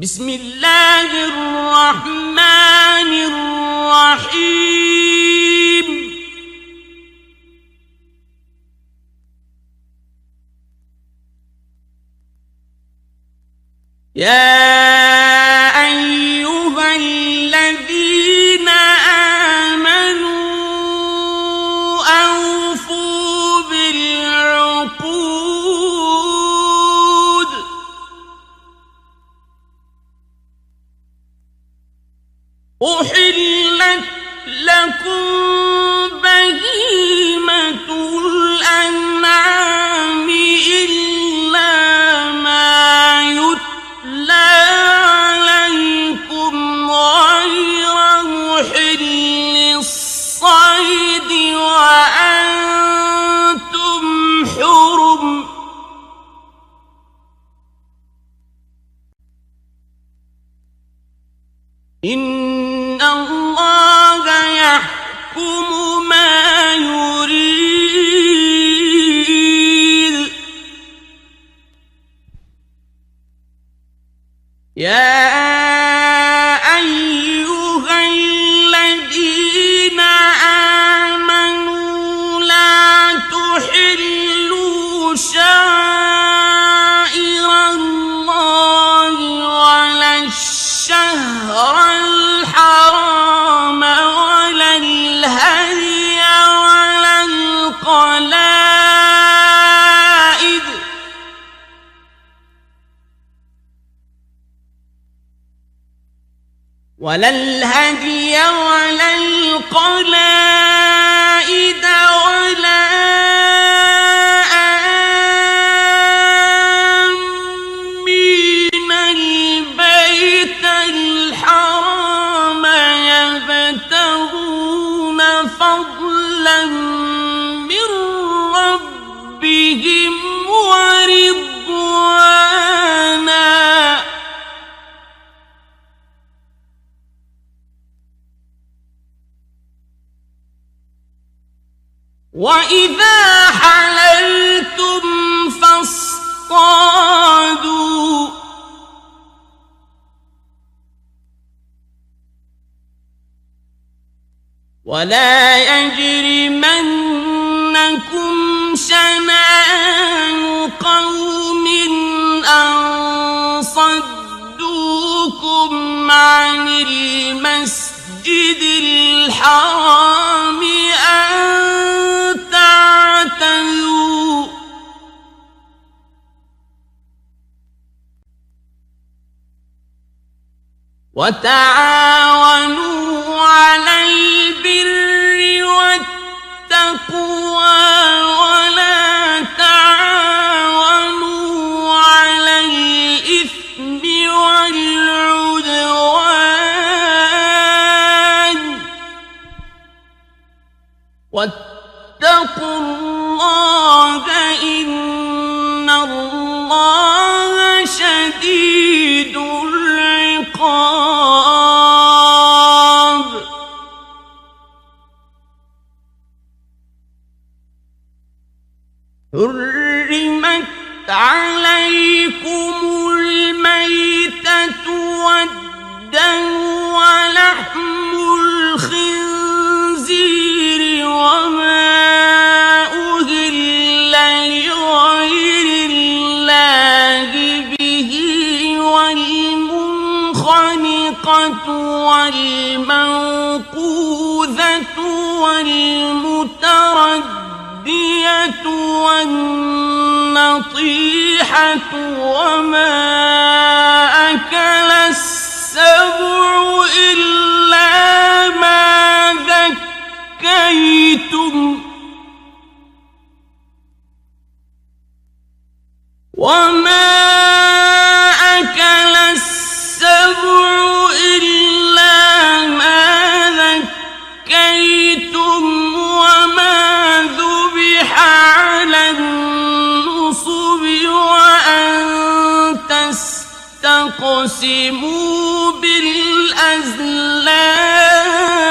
بسم الله الرحمن الرحيم يا أيها الذين آمنوا أوفوا بالعقود أحلت لكم بهيمة الأنعام إلا ما يتلى عليكم غير محل الصيد وأنتم حرم إن الله يحكم ما يريد يا أيها الذين آمنوا لا تحلوا شعائر الله ولا الشهر الحرام ولا الهدي ولا القلائد ولا آمين البيت الحرام يبتغون فضلا من ربهم ورضوانا وإذا حللتم فاصطادوا ولا يجرمنكم شنآن قوم أن صدوكم عن المسجد الحرام أن تعتدوا وتعاونوا على البر والتقوى ولا تعاونوا على الإثم والعدوان واتقوا الله إن الله شديد العقاب حرمت عليكم الميتة والدم ولحم الخنزير وما أهل لغير الله به والمنخنقة والموقوذة والمتردية والنطيحة وما أكل السبع إلا ما ذكيتم وما أكل السبع إلا ما ذكيتم وما ذبح على النصب وأن تستقسموا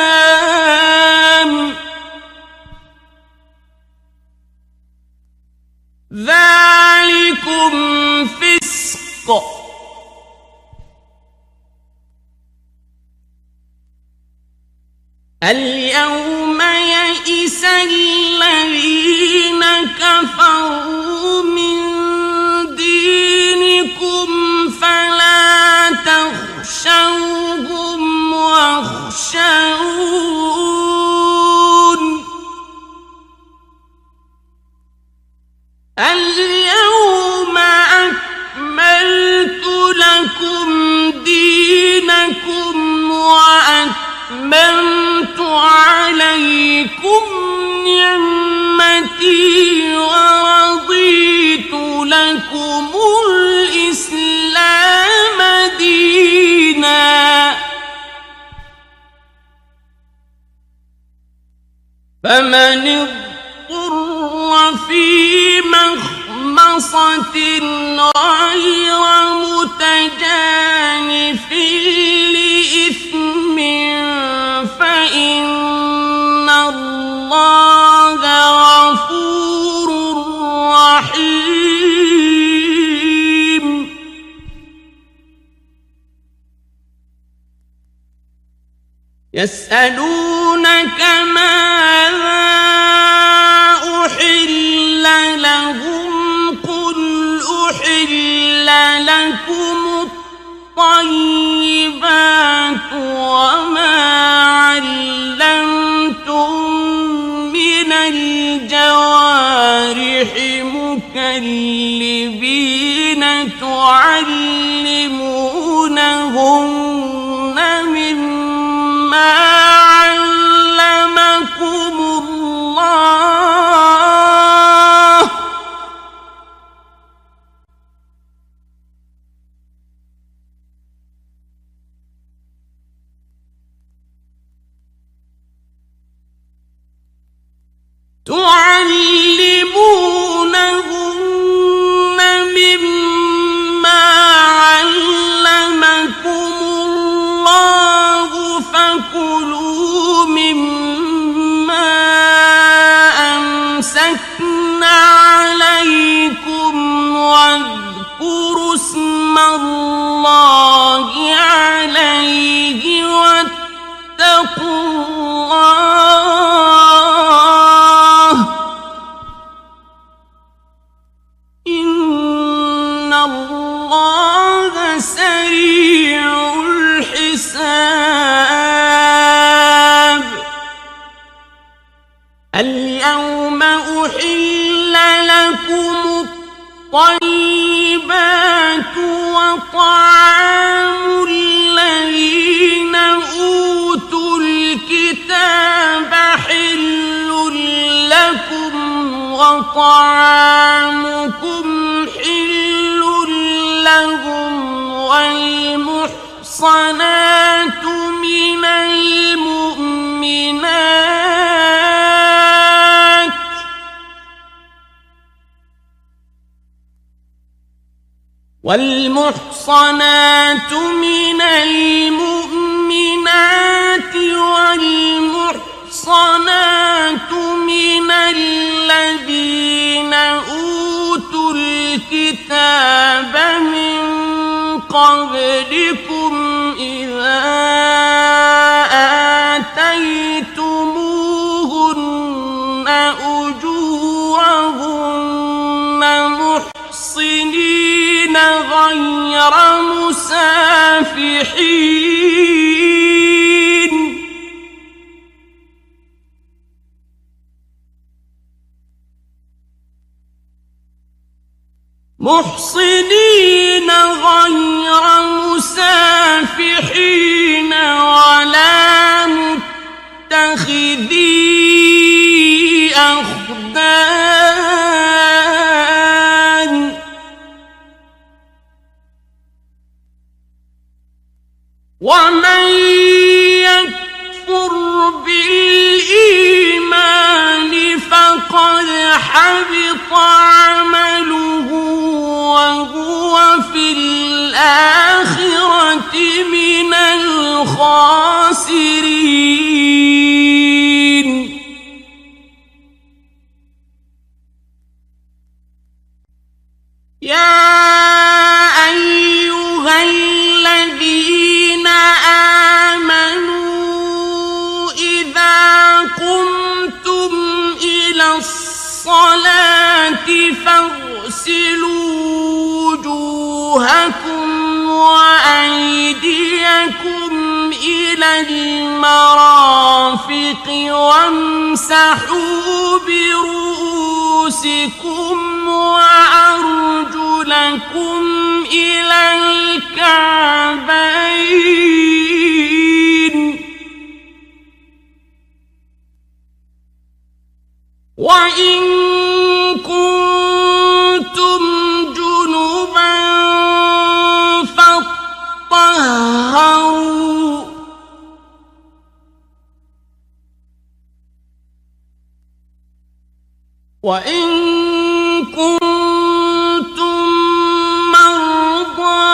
بالأزلام ذلكم فسق اليوم يئس الذين كفروا من دينكم فلا تخشوهم واخشون اليوم أكملت لكم دينكم وأتممت عليكم نعمتي ورضيت لكم الإسلام دينا فمن اضطر في مخمصة غير متجانف لإثم فإن الله غفور رحيم يسألونك ماذا أحل لهم قل أحل لكم الطيبات وما علمتم من الجوارح مكلبين تعلمونهن مما علمكم الله فكلوا مما أمسكن عليكم واذكروا اسم الله عليه واتقوا الله إن الله سريع الحساب اليوم أحل لكم الطيبات وطعام الذين أوتوا الكتاب حل لكم وطعامكم حل لهم والمحصنات من المؤمنات والمحصنات من الذين أوتوا الكتاب من قبلكم إذا آتيتموهن أجورهن محصنين غير مسافحين ولا متخذي أخدان ومن يكفر بالإيمان فقد حبط عمله وهو في الآخرة من الخاسرين يا أيها الذين آمنوا إذا إلى المرافق وامسحوا برؤوسكم وأرجلكم إلى الكعبين وإن كنتم جنبا فاطهروا وإن كنتم مرضى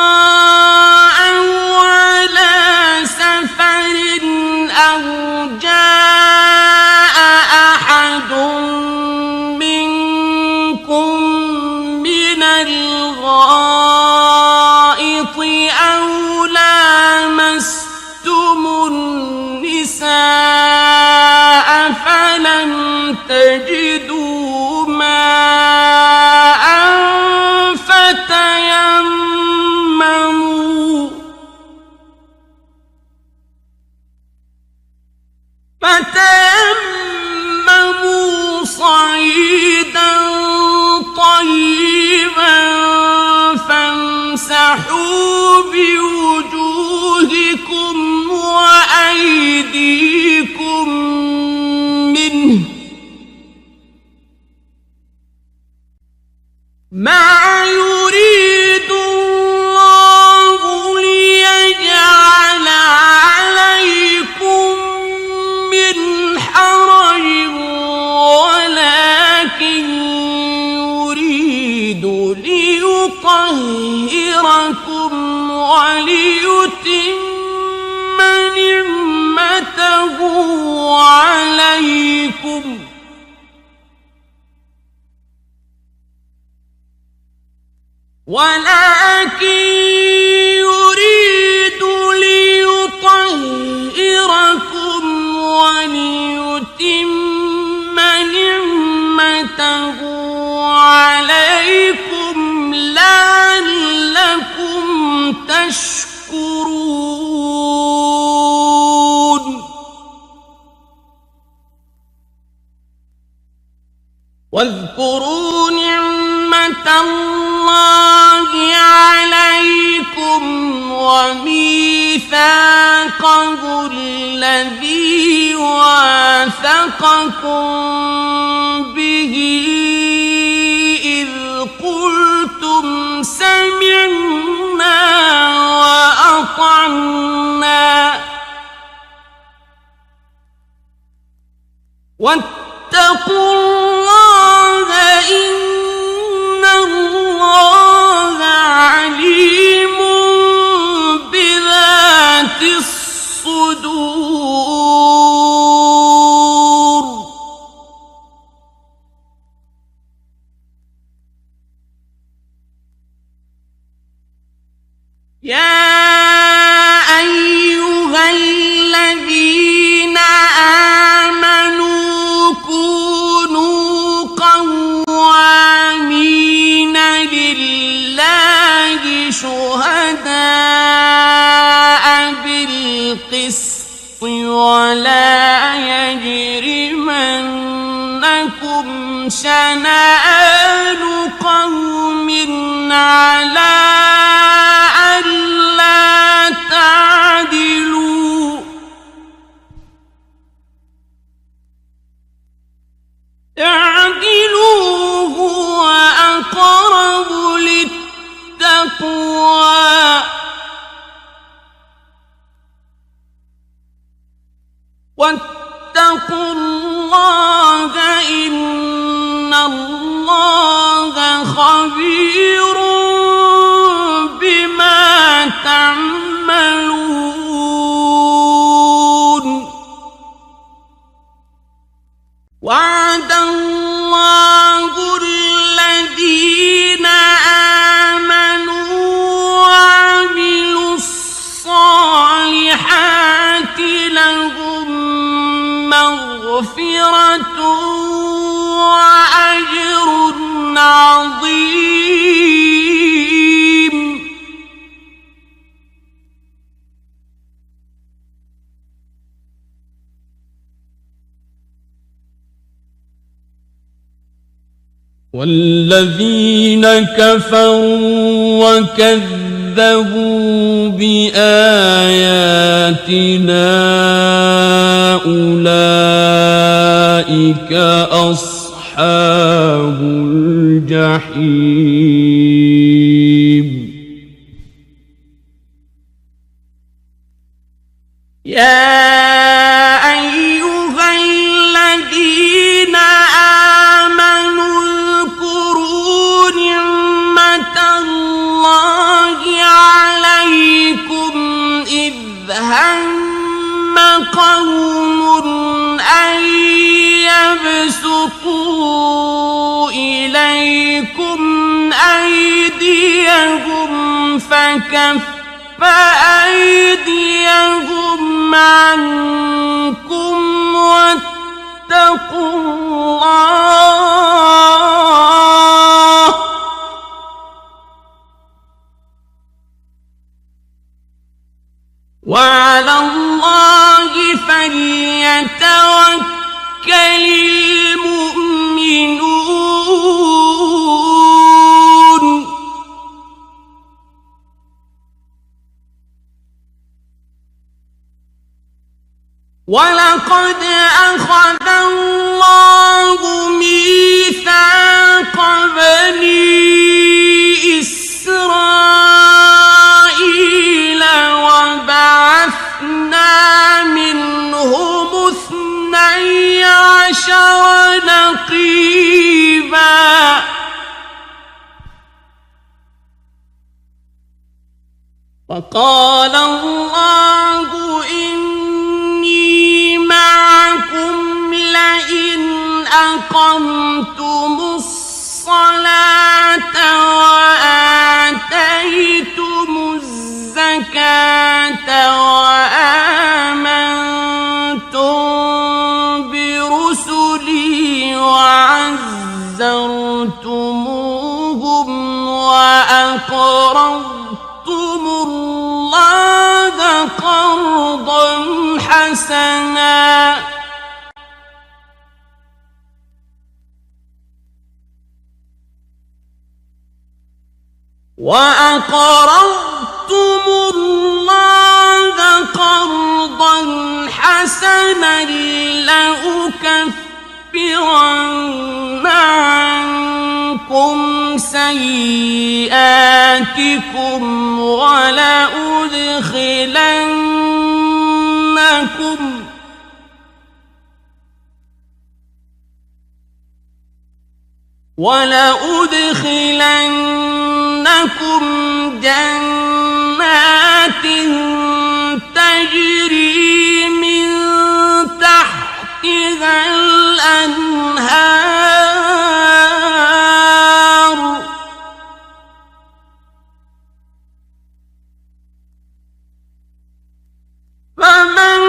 أو على سفر أو جاء أحد منكم من الغائط أو لامستم النساء فلم تجدوا ماء فتيمموا صعيدا طيبا فامسحوا بوجوهكم وأيديكم منه ما يريد الله ليجعل عليكم من حرج ولكن يريد ليطهركم وليتم نعمته عليكم ولكن يريد ليطهركم وليتم نعمته عليكم لعلكم تشكرون واذكروا نعمة الله عليكم وميثاقه الذي واثقكم به إذ قلتم سمعنا وأطعنا واتقوا الله إن الله عليم بذات الصدور يا أيها الذين آمنوا كونوا قوامين لله شهداء بالقسط ولا يجرمنكم شنآن قوم على ألا تعدلوا اعدلوا هو أقرب للتقوى واتقوا الله إن الله خبير بما تعملون وعد الله الذين آمنوا وعملوا الصالحات لهم مغفرة وأجر عظيم والذين كفروا وكذبوا بآياتنا أولئك أصحاب الجحيم يا أيها الذين آمنوا اذكروا نعمة الله عليكم إذ هم قوم أن يبسطوا إليكم أيديهم فكف أيديهم عنكم واتقوا الله وعلى الله فليتوكل المؤمنون ولقد أخذ الله ميثاق بني إسرائيل وبعثنا منهم 12 نقيبا وقال الله إني معكم لئن أقمتم الصلاة وآتيتم الزكاة وآمنتم برسلي وعزرتموهم وأقرضتم الله قرضا حسنا لأكفرن عنكم سيئاتكم ولأدخلنكم جنات تجري من تحتها الأنهار فمن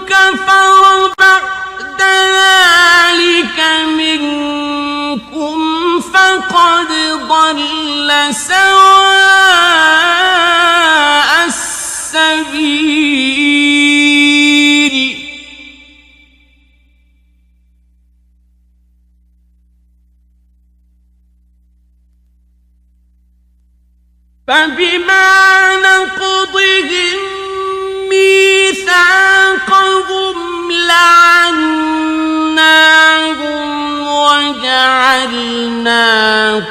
كفر بعد ذلك منكم فقد ضل سواء السبيل فبما نقضهم ميثاقهم لعناهم وجعلنا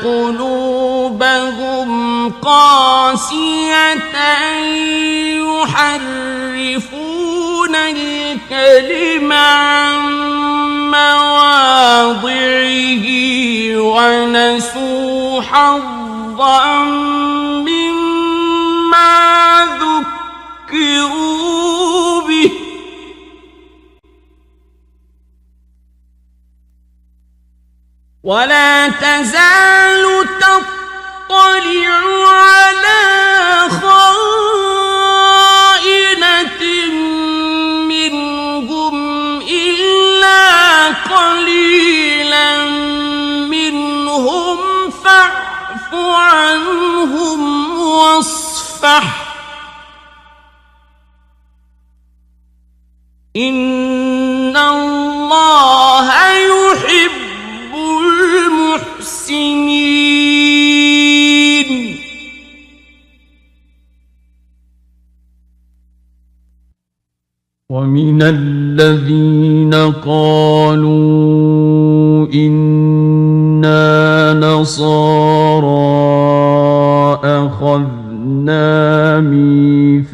قلوبهم قاسية يحرفون الكلم عن مواضعه ونسوا حظا مما ذكروا به ولا تزال تطلع على خائنة منهم إلا قليلا منهم فاعف عنهم واصفح إن الله يحب المحسنين ومن الذين قالوا إنا نصارى أخذنا ميثاقهم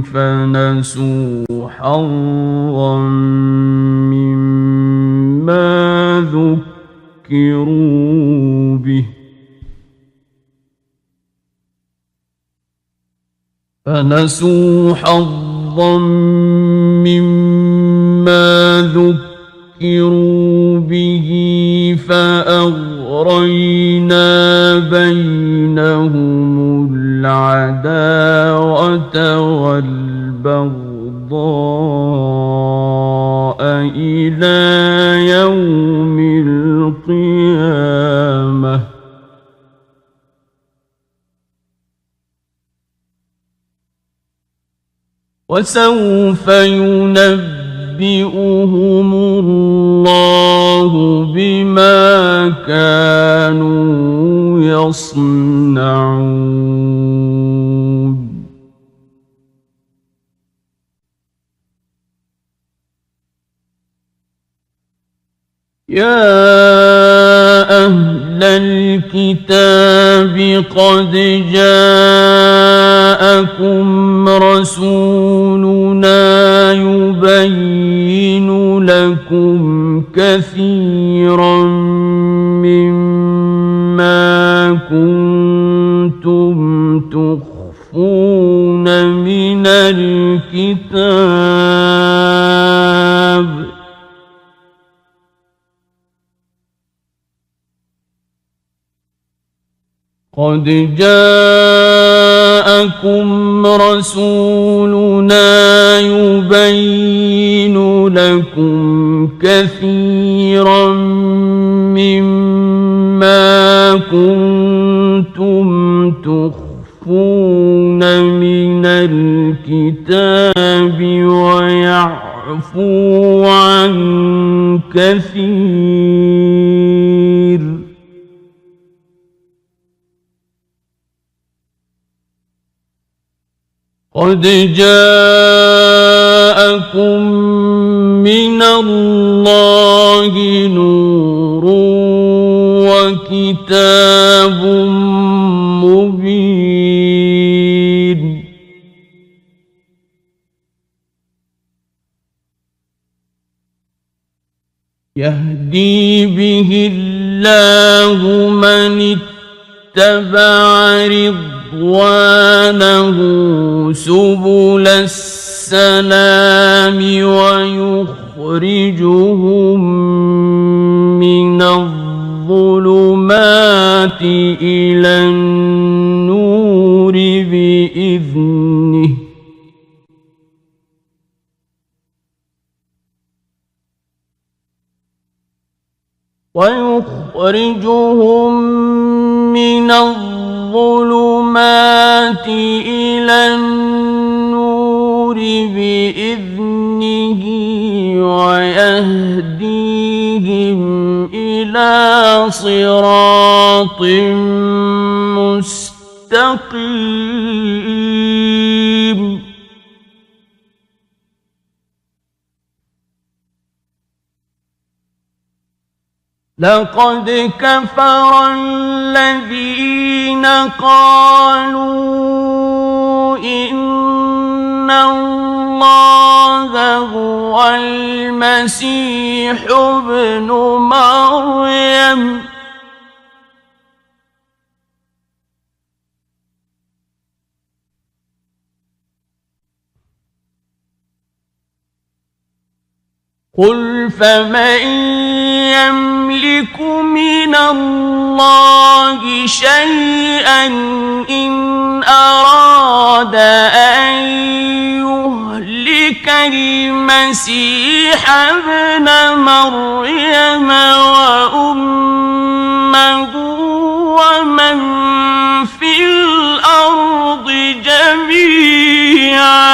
فنسوا حظا مما ذكروا به فأغرينا بينهم العداوة والبغضاء إلى يوم القيامة وسوف ينبئهم الله بما كانوا يصنعون يا أهل الكتاب قد جاءكم رسولنا يبين لكم كثيرا مما كنتم تخفون من الكتاب قد جاءكم رسولنا يبين لكم كثيرا مما كنتم تخفون من الكتاب ويعفو عن كثير قد جاءكم من الله نور وكتاب مبين يهدي به الله من اتبع رضوانه سبل السلام ويخرجهم من الظلمات إلى النور بإذنه من الظلمات إلى النور بإذنه ويهديهم إلى صراط مستقيم لقد كفر الذين قالوا إن الله هو المسيح ابن مريم قل فمن يملك من الله شيئا إن أراد أن يهلك المسيح ابن مريم وأمه ومن في الأرض جميعا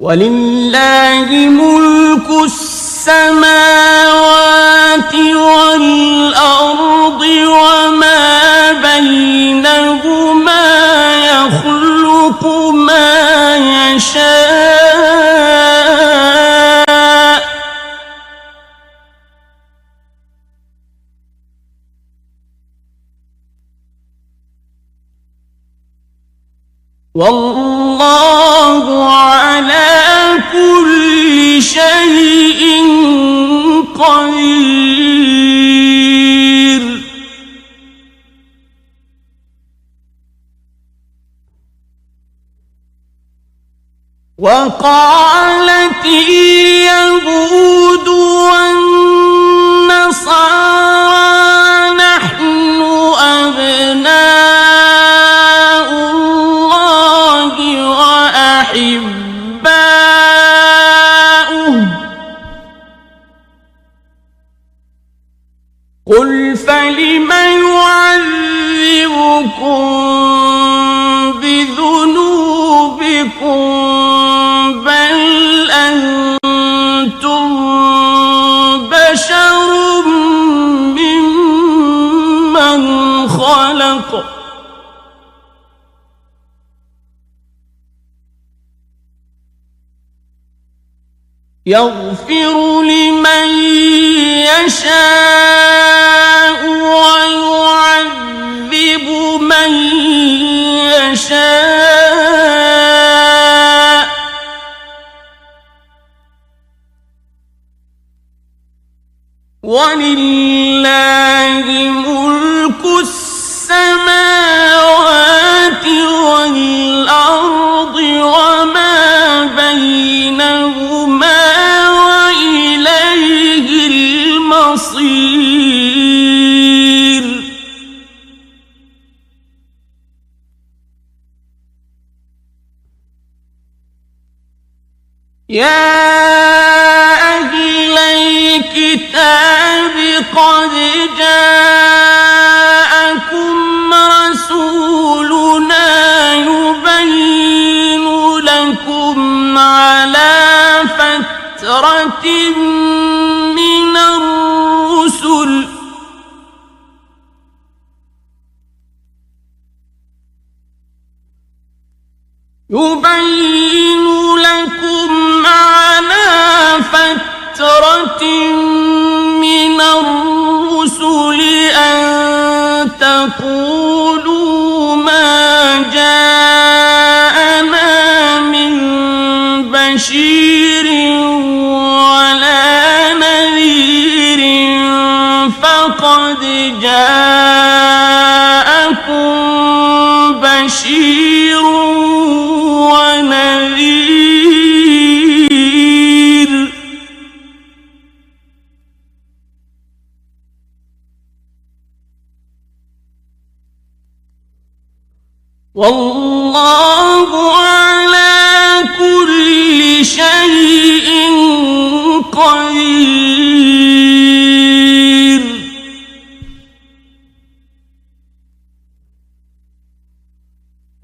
ولله ملك السماوات والأرض وما بينهما يخلق ما يشاء والله على كل شيء قدير. وقالت اليهود والنصارى نحن أبناء الله وأحباؤه قل فلم يعذبكم بذنوبكم بل أنتم بشر ممن خلق يغفر لمن يشاء ويعذب من يشاء ولله ملك السماوات والأرض وما بينهما وإليه المصير. يا أهل الكتاب قد جاءكم رسولنا يبين لكم على فترة من الرسل يبين لكم على فترة من الرسل أن تقولوا ما جاءنا من بشير ولا نذير فقد جاءكم بشير ونذير والله على كل شيء قدير.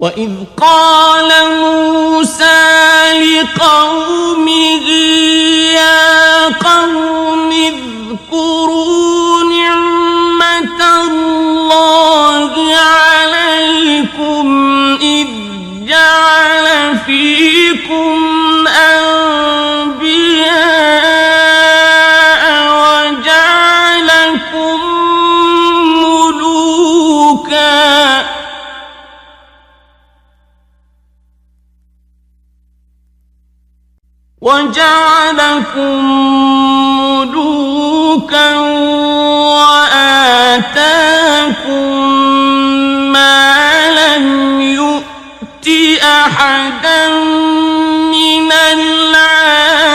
وإذ قال موسى لقومه يا قوم اذكروا نعمة الله عليكم إذ جعل فيكم أنبياء وجعلكم ملوكا وآتاكم ما لم يؤت أحدا من العالمين.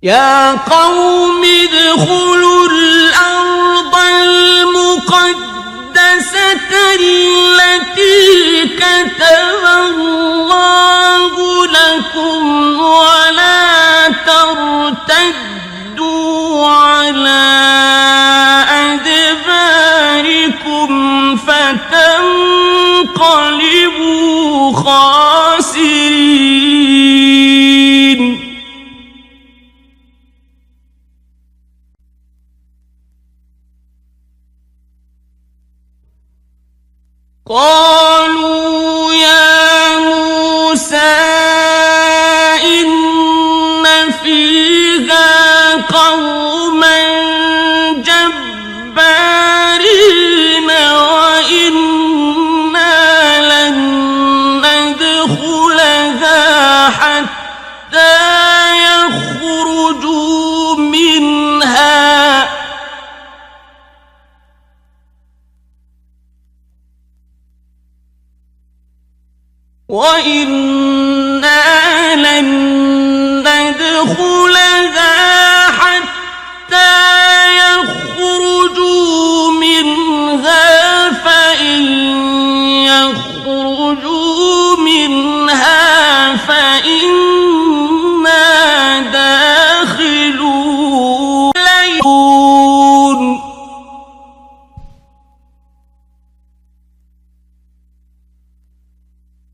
يا قوم ادخلوا الأرض المقدسة التي كتب الله لكم ولا ترتدوا على أدباركم قالوا يا موسى إن فيها قوما جبارين وإنا لن ندخلها حتى يخرجوا منها فإن يخرجوا منها فإنا داخلون.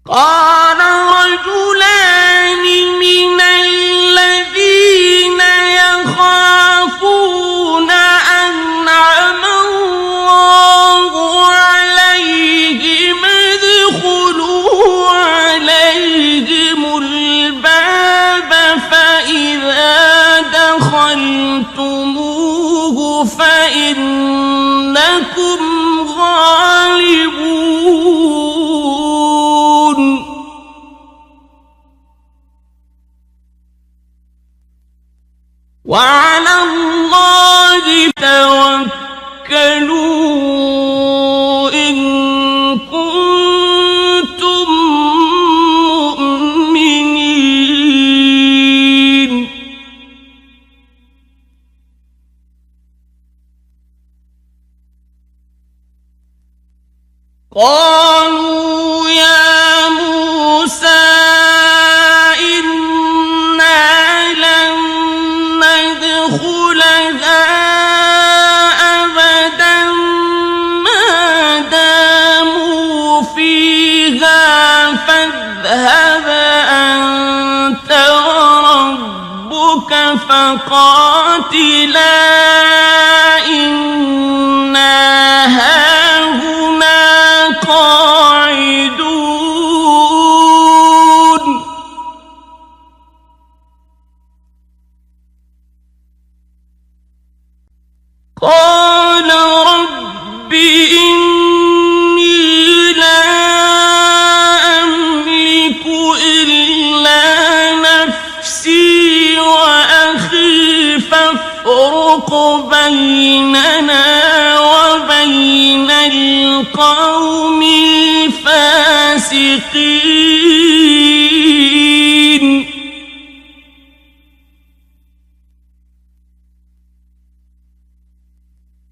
قال رجلان من الذين يخافون أنعم الله عليهم ادخلوا عليهم الباب فإذا دخلتموه فإنكم غالبون. وعلى الله توكلوا إن كنتم مؤمنين. قالوا يا موسى إنا لن ندخلها أبدا ما داموا فيها فاذهب أنت وربك فقاتلا إنا هاهنا قاعدون. قال رب إني لا أملك إلا نفسي وأخي فافرق بيننا وبين القوم الفاسقين.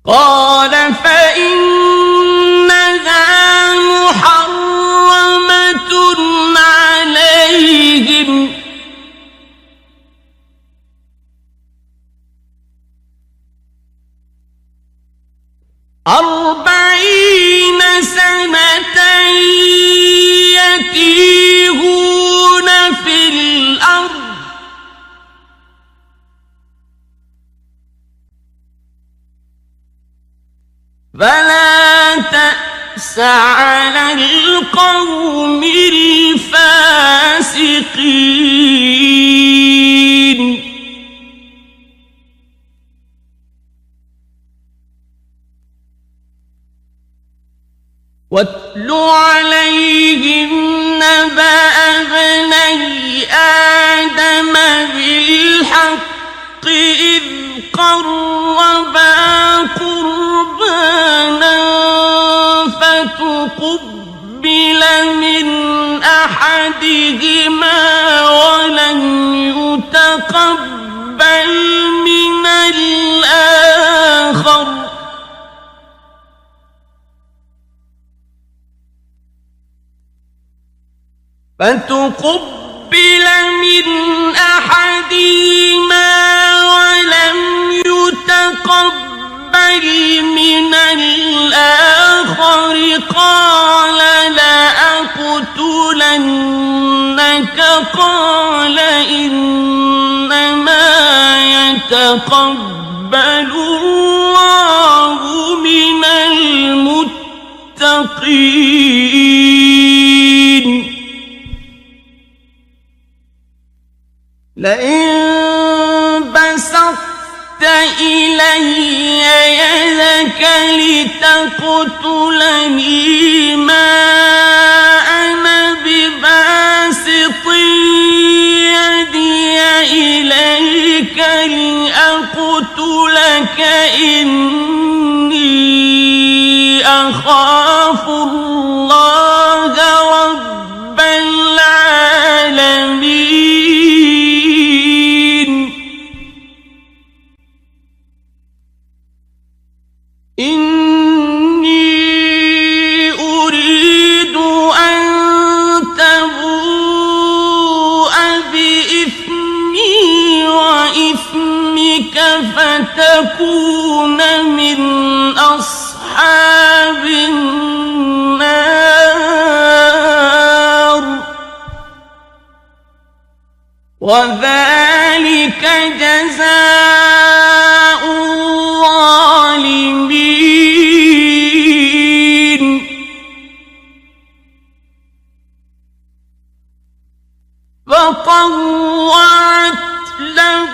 قال فإنها محرمة عليهم 40 سنة يتيهون في الأرض فلا تأس على القوم الفاسقين. واتل عليهم نبأ ابني آدم بالحق إذ قربا قربانا فتقبل من أحدهما ولم يتقبل من الآخر فتقبل من أحدهما ولم يتقبل من الآخر قال لأقتلنك قال إنما يتقبل الله من المتقين. لك لتقتلني ما أنا بباسط يدي إليك لأقتلك إني أخاف الله رب العالمين إني أريد أن تبوء بإثمي وإثمك فتكون من أصحاب النار وذلك جزاء الظالمين فطوعت له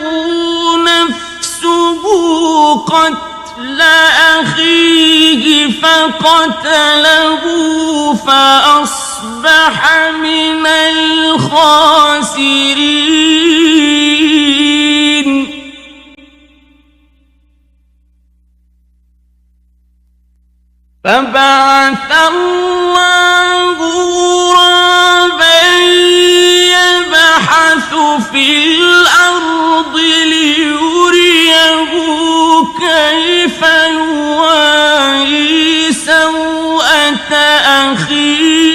نفسه قتل أخيه فقتله فأصبح من الخاسرين فبعث الله غرابا يبحث في الأرض ليريه كيف يواري سوءة أخيه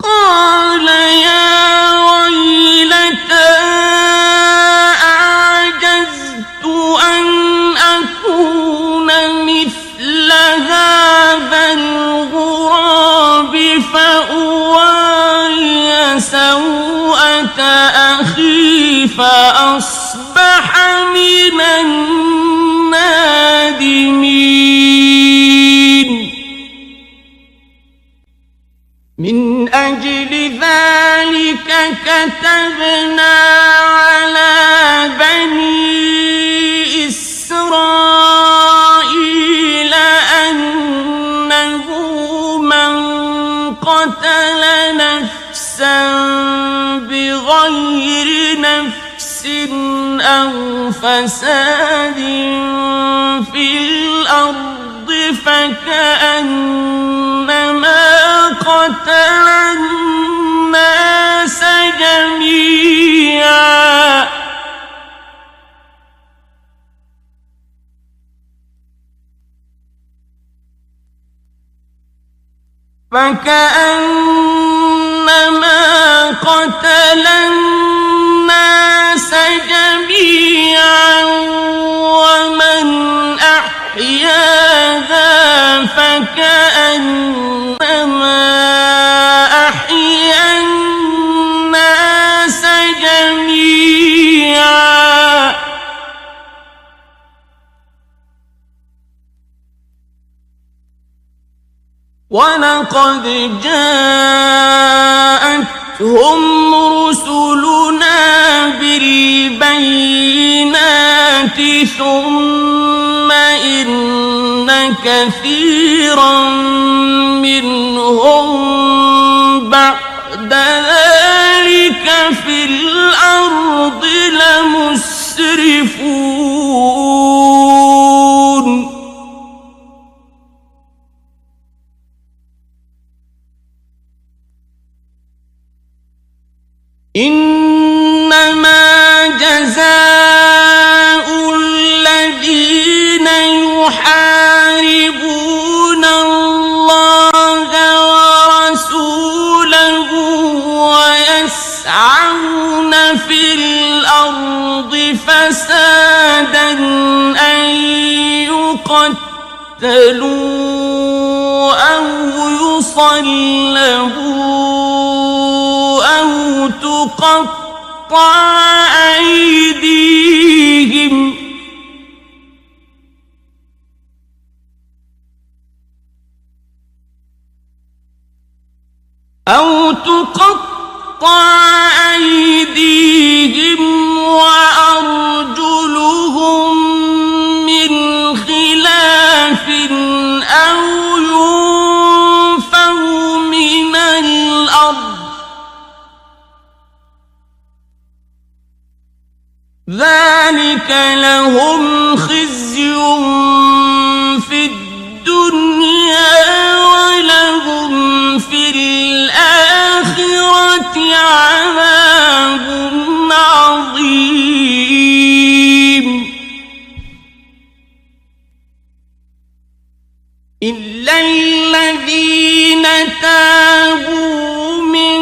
قال يا ويلتى أعجزت أن أكون مثل هذا الغراب فأواري سوءة أخي فأصبح من النادمين من أجل ذلك كتبنا على بني إسرائيل أنه من قتل نفسا بغير نفس أو فساد في الأرض فكأنما قتل الناس جميعا ومن أحياها فكأنما أحيا الناس جميعا ولقد جاءتهم رسلنا بالبينات ثم إن كثيرا منهم بعد ذلك في الأرض لمسرفون إنما جزاء الذين يحاربون الله ورسوله ويسعون في الأرض فسادا أن يقتلوا أو يصلبوا أو تقطع أيديهم ذلك لهم خزي في الدنيا ولهم في الآخرة عذاب عظيم إلا الذين تابوا من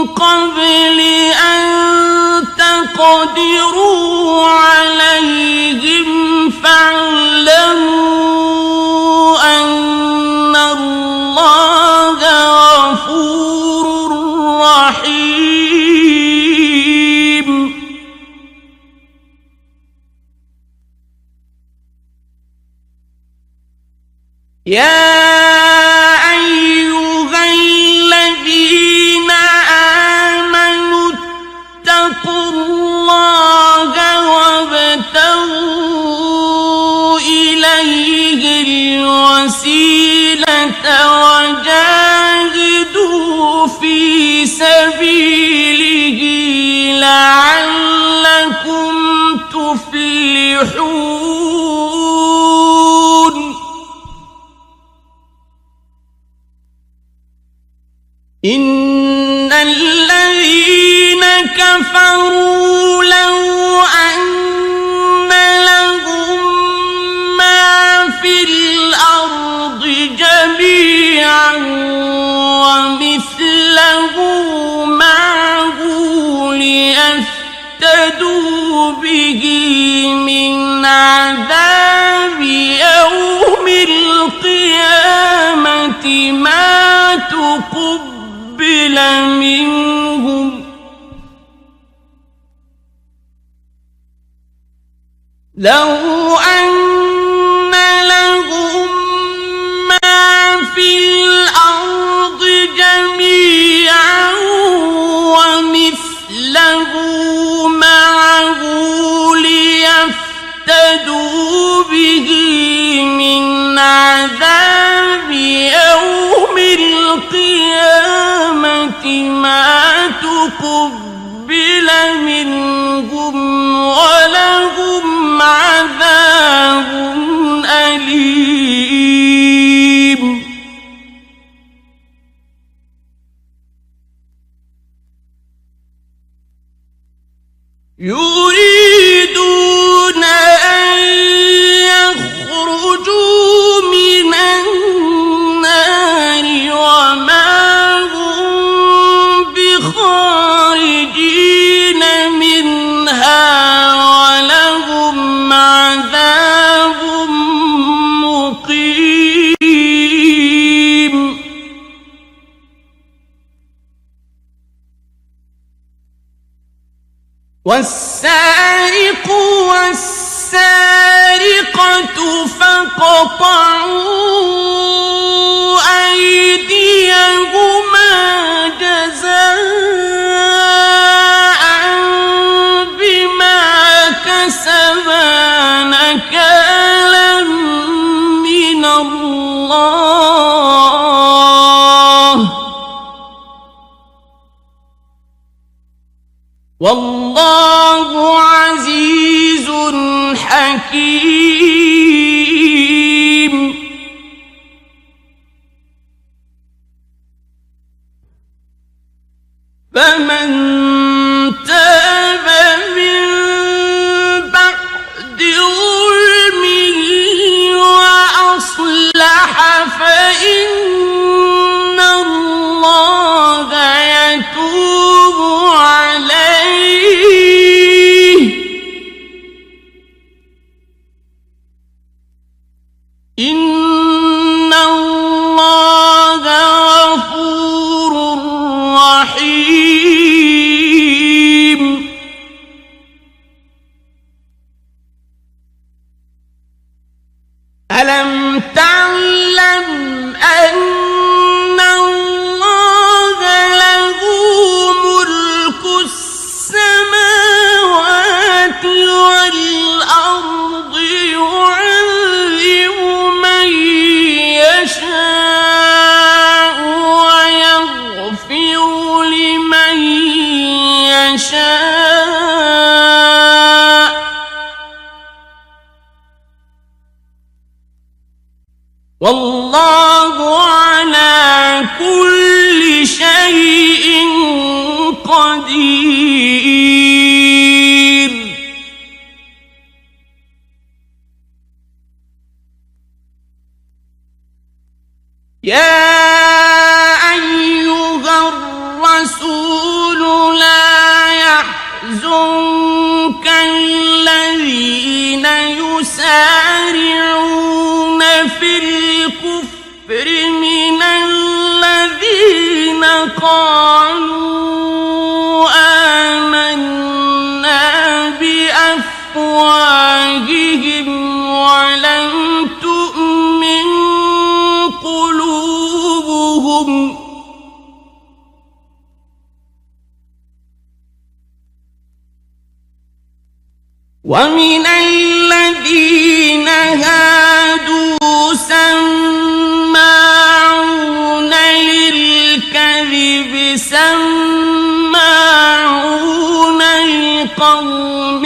قبل أن تقدروا عليهم فاعلموا أن الله غفور رحيم يا أيها الذين آمنوا اتقوا الله وابتغوا إليه الوسيلة وجاهدوا في سبيله لعلكم تفلحون إن الذين كفروا لو أن لهم ما في الأرض جميعا ومثله معه ليفتدوا به من عذاب يوم القيامة ما تقبل منهم لو أن لهم ما في الأرض جميعا ومثله معه ليفتدوا به من عذاب يوم القيامة ما تقبل منهم ولهم عذاب أليم يريدون أن يخرجوا من النار وما هم بخارجين منها ولهم عذاب مقيم والسارق والسارقة فاقطعوا أيديهما جزاء بما كسبا نكالا من الله والله عزيز حكيم فمن تاب من بعد ظلمه وأصلح فإن الله يتوب عليه إن الله غفور رحيم ألم تعلم أن الله له ملك السماوات والأرض يعذب من يشاء ويغفر لمن يشاء والله على كل شيء قدير. يا أيها الرسول لا يحزنك الذين يسارعون في الكفر من الذين قالوا آمنا بأفواههم ولم تؤمن قلوبهم ومن الذين هادوا سماعون للكذب سماعون لقوم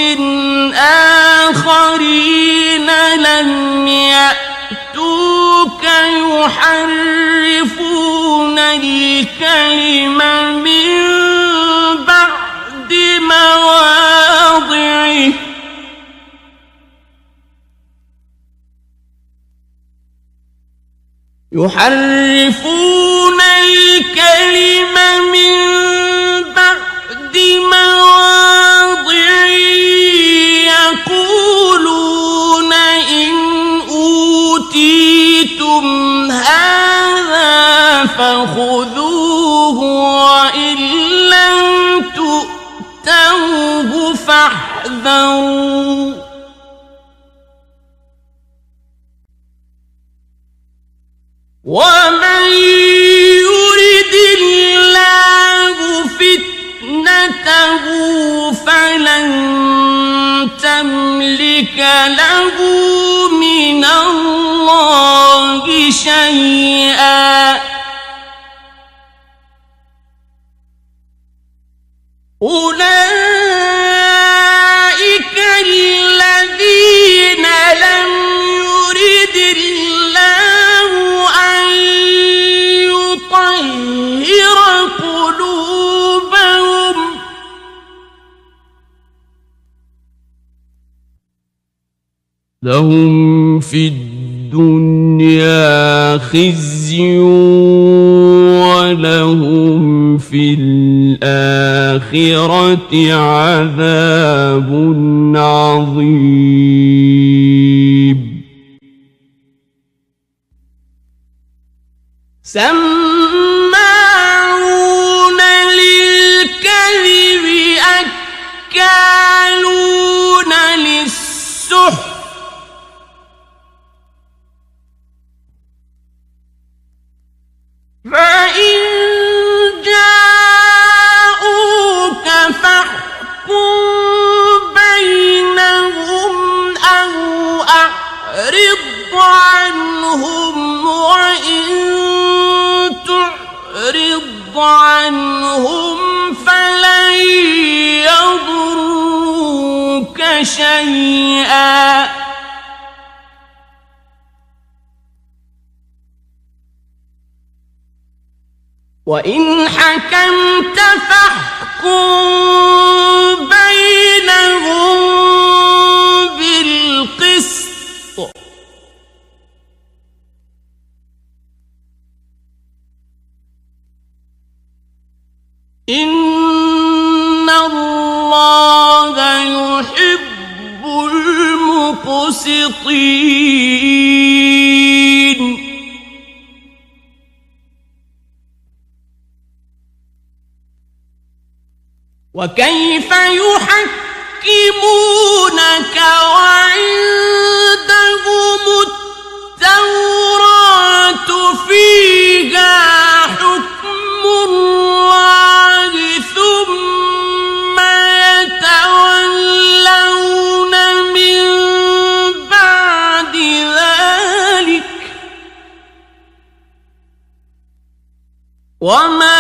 آخرين لم يأتوك يحرفون الكلم من بعد مواضعه يحرفون الكلم من بعد مواضعه يقولون إن أوتيتم هذا فخذوه وإن لم تؤتوه فاحذروا ومن يرد الله فتنته فلن تملك له من الله شيئا أولئك الذين لم يرد الله أن يطهر قلوبهم لهم في الدنيا خزي ولهم في الآخرة عذاب عظيم سماعون للكذب أكالون للسحت فإن جاءوك فاحكم بينهم أو أعرض عنهم وإن تعرض عنهم فلن يضروك شيئا وإن حكمت فاحكم بينهم بالقسط إن الله يحب المقسطين وكيف يحكمونك وعندهم التوراة فيها حكم الله ثم يتولون من بعد ذلك وما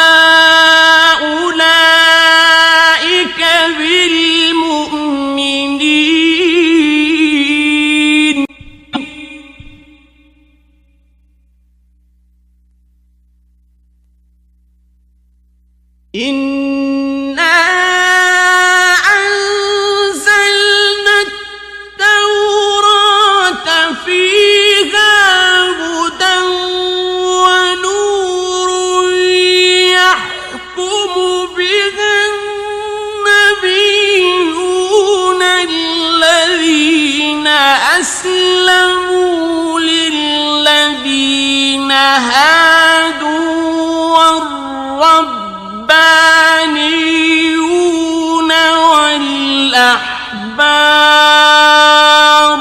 بالمؤمنين أسلموا للذين هادوا والربانيون والأحبار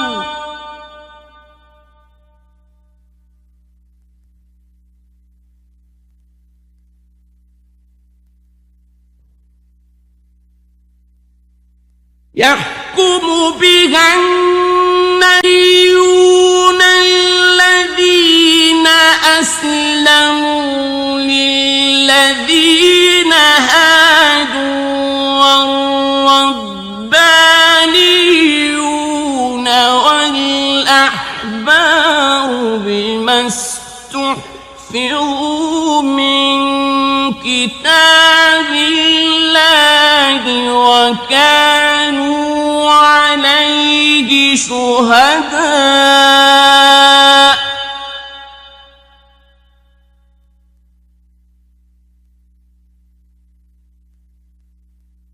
يحكم بها النبيون الذين أسلموا للذين هادوا والربانيون والأحبار بما استحفظوا من كتاب الله وكانوا عليه شهداء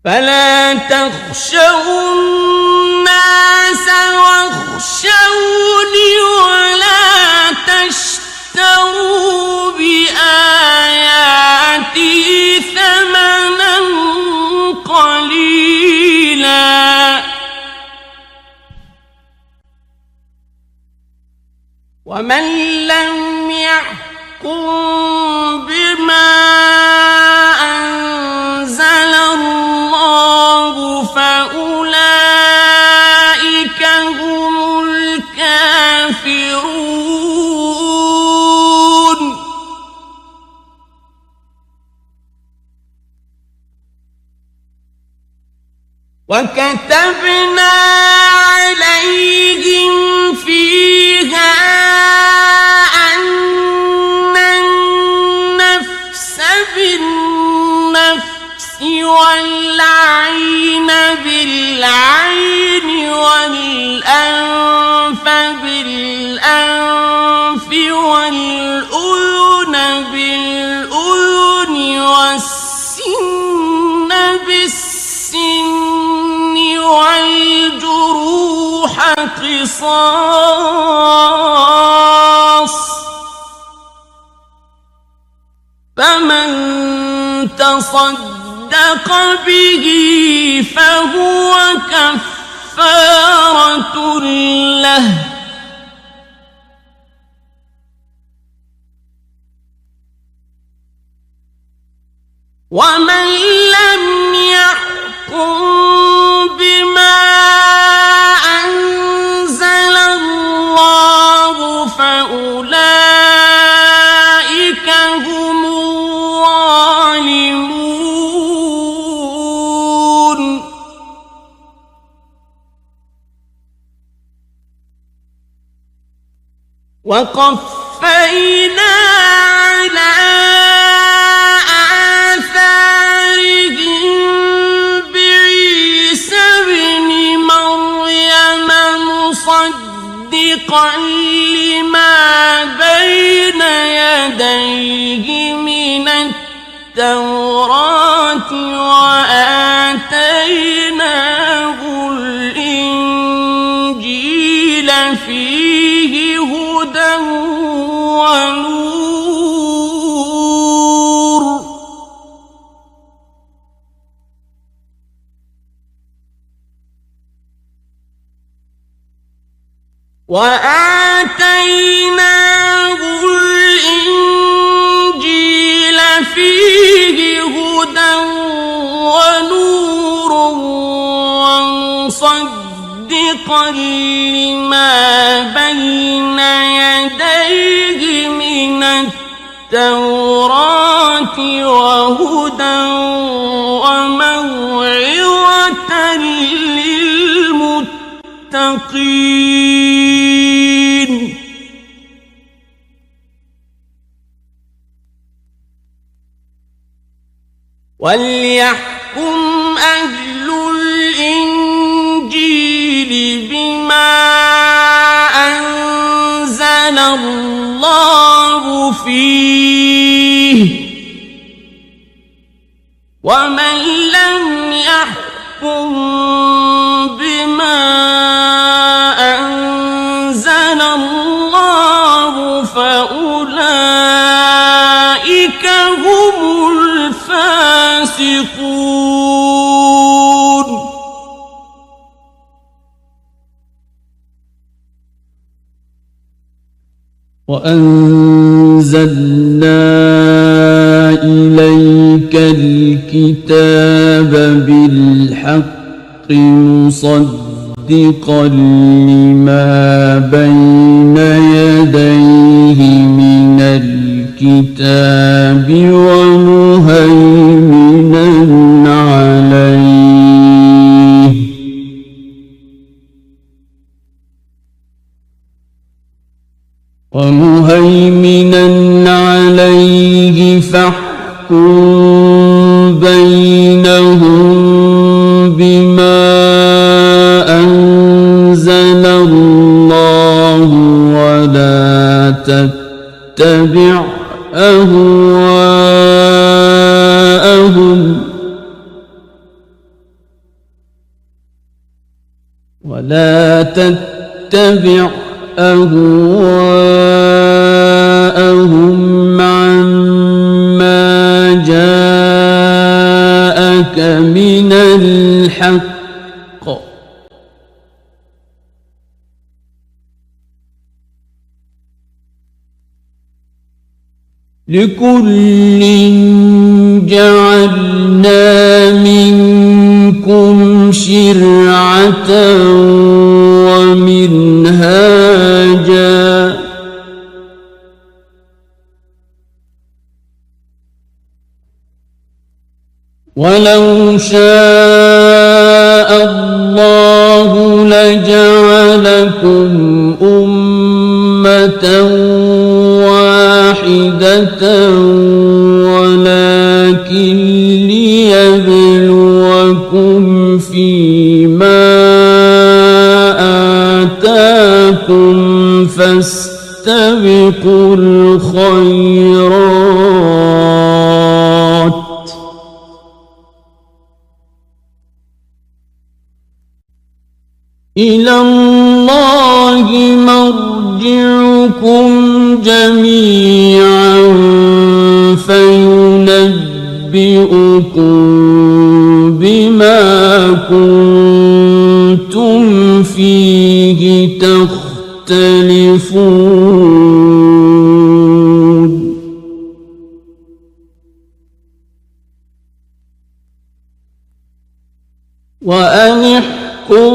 فلا تخشوا الناس واخشوني ولا تشتروا بآياتي ثمنا قليلا ومن لم يحكم بما أنزل الله فأولئك هم الكافرون وكتبنا عليهم فيها أن النفس بالنفس والعين بالعين والأنف بالأنف والأذن بالأذن والسن بالسن والجروح قصاص فمن تصدق به فهو كفارة له ومن لم يحكم بما أنزل الله فأولئك هم الظالمون وقفينا على آثارهم بعيسى ابن مريم مصدقا لما بين يديه من التوراة وآتيناه الإنجيل فيه هدى ونور وآتيناه الإنجيل فيه هدى ونور ومصدقا لما بين يديه من التوراة وهدى وموعظة للمتقين وليحكم أهل الإنجيل بما أنزل الله فيه ومن لم يحكم بما أنزل وأنزلنا إليك الكتاب بالحق مصدقا لما بين يديه من الكتاب ومهيمنا عليه فاحكم بينهم بما أنزل الله ولا تتبع أهواءهم عما جاءك من الحق لكل جعلنا منكم شرعة ومنهاجا ولو شاء الله لجعلكم أمة واحدة ولكن ليبلوكم فيما آتاكم فاستبقوا الخيرات إلى الله مرجعكم جميعا فينبئكم بما كنتم فيه تختلفون وأن احكم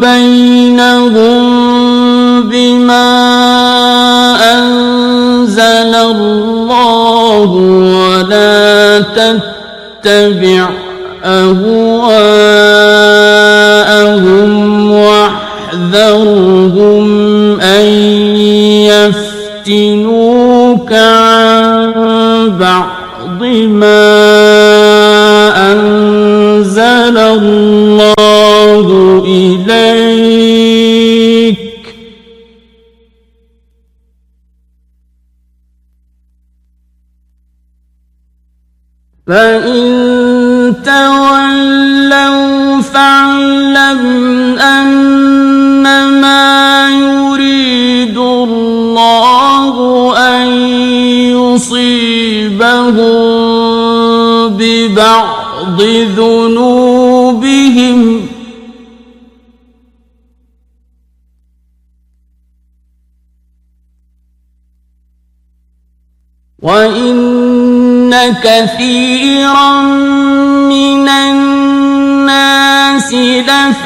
بينهم بما أنزل الله ولا تتبع أهواءهم واحذرهم أن يفتنوك عن بعض ما أنزل الله إليك فإن تولوا فاعلم أنما يريد الله أن يصيبهم ببعض ذنوبهم وإن كثيرا من الناس لفاسقون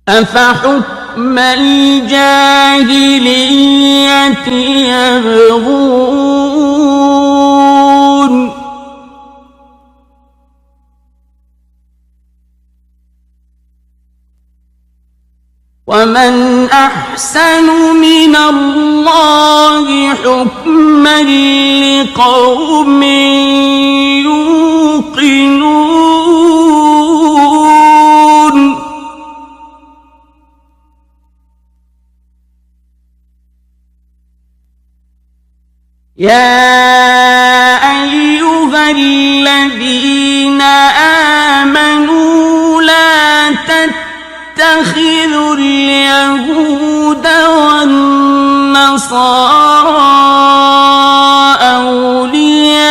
أفحكم الجاهلية يبغون ومن أحسن من الله حكما لقوم يوقنون يا أيها الذين آمنوا لا تتخذوا اليهود والنصارى أولياء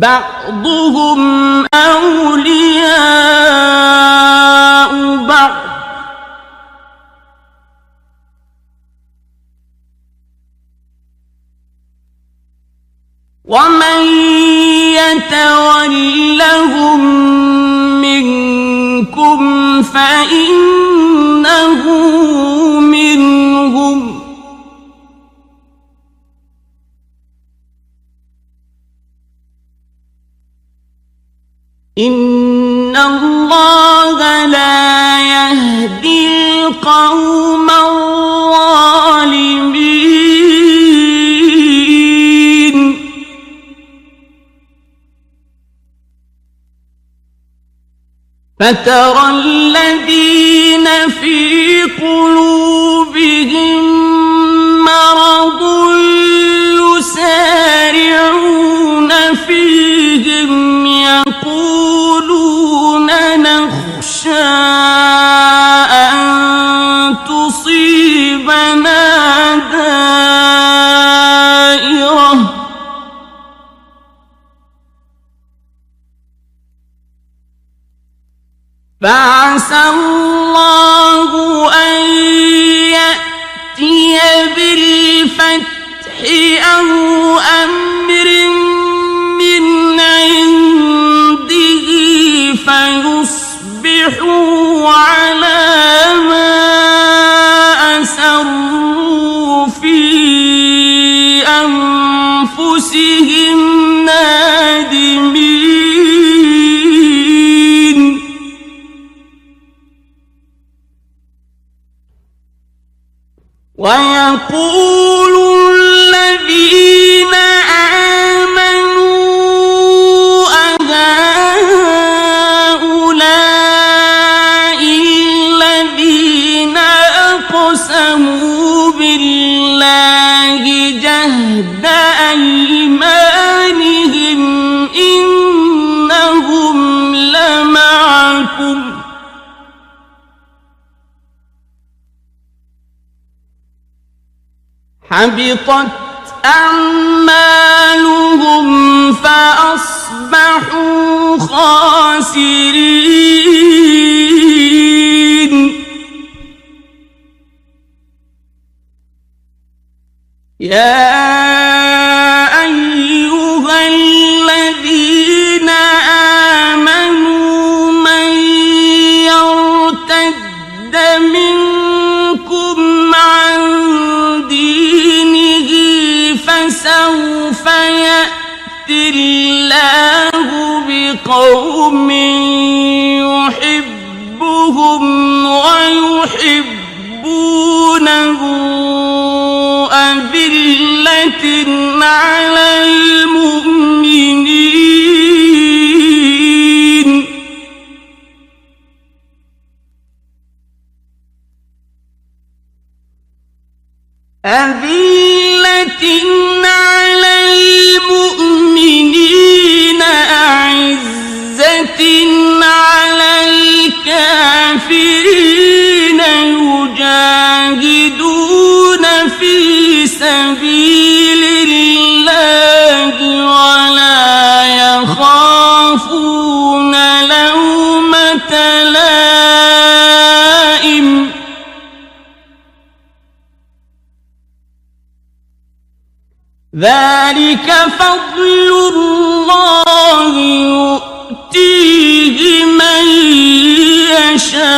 بعضهم أولياء بعض ومن يتولهم منكم فإنه منهم إن الله لا يهدي القوم الظالمين فترى الذين في قلوبهم مرض يسارعون فيهم يقولون نخشى أن تصيبنا دائرة فعسى الله أن يأتي بالفتح أو أمر من عنده فيصبحوا على ما أسروا في أنفسهم نادمين ويقول الذين آمنوا أهؤلاء الذين أقسموا بالله جهد أيمانهم إنهم لمعكم حبطت أعمالهم فأصبحوا خاسرين يا أيها الذين آمنوا من يرتد منكم عن دينه فسوف يأتي الله بقوم يحبهم ويحبونه أذلة على المؤمنين أذلة على المؤمنين أعزة على الكافرين يجاهدون في سبيل الله ولا يخافون لومة لائم ذلك فضل الله يؤتيه من يشاء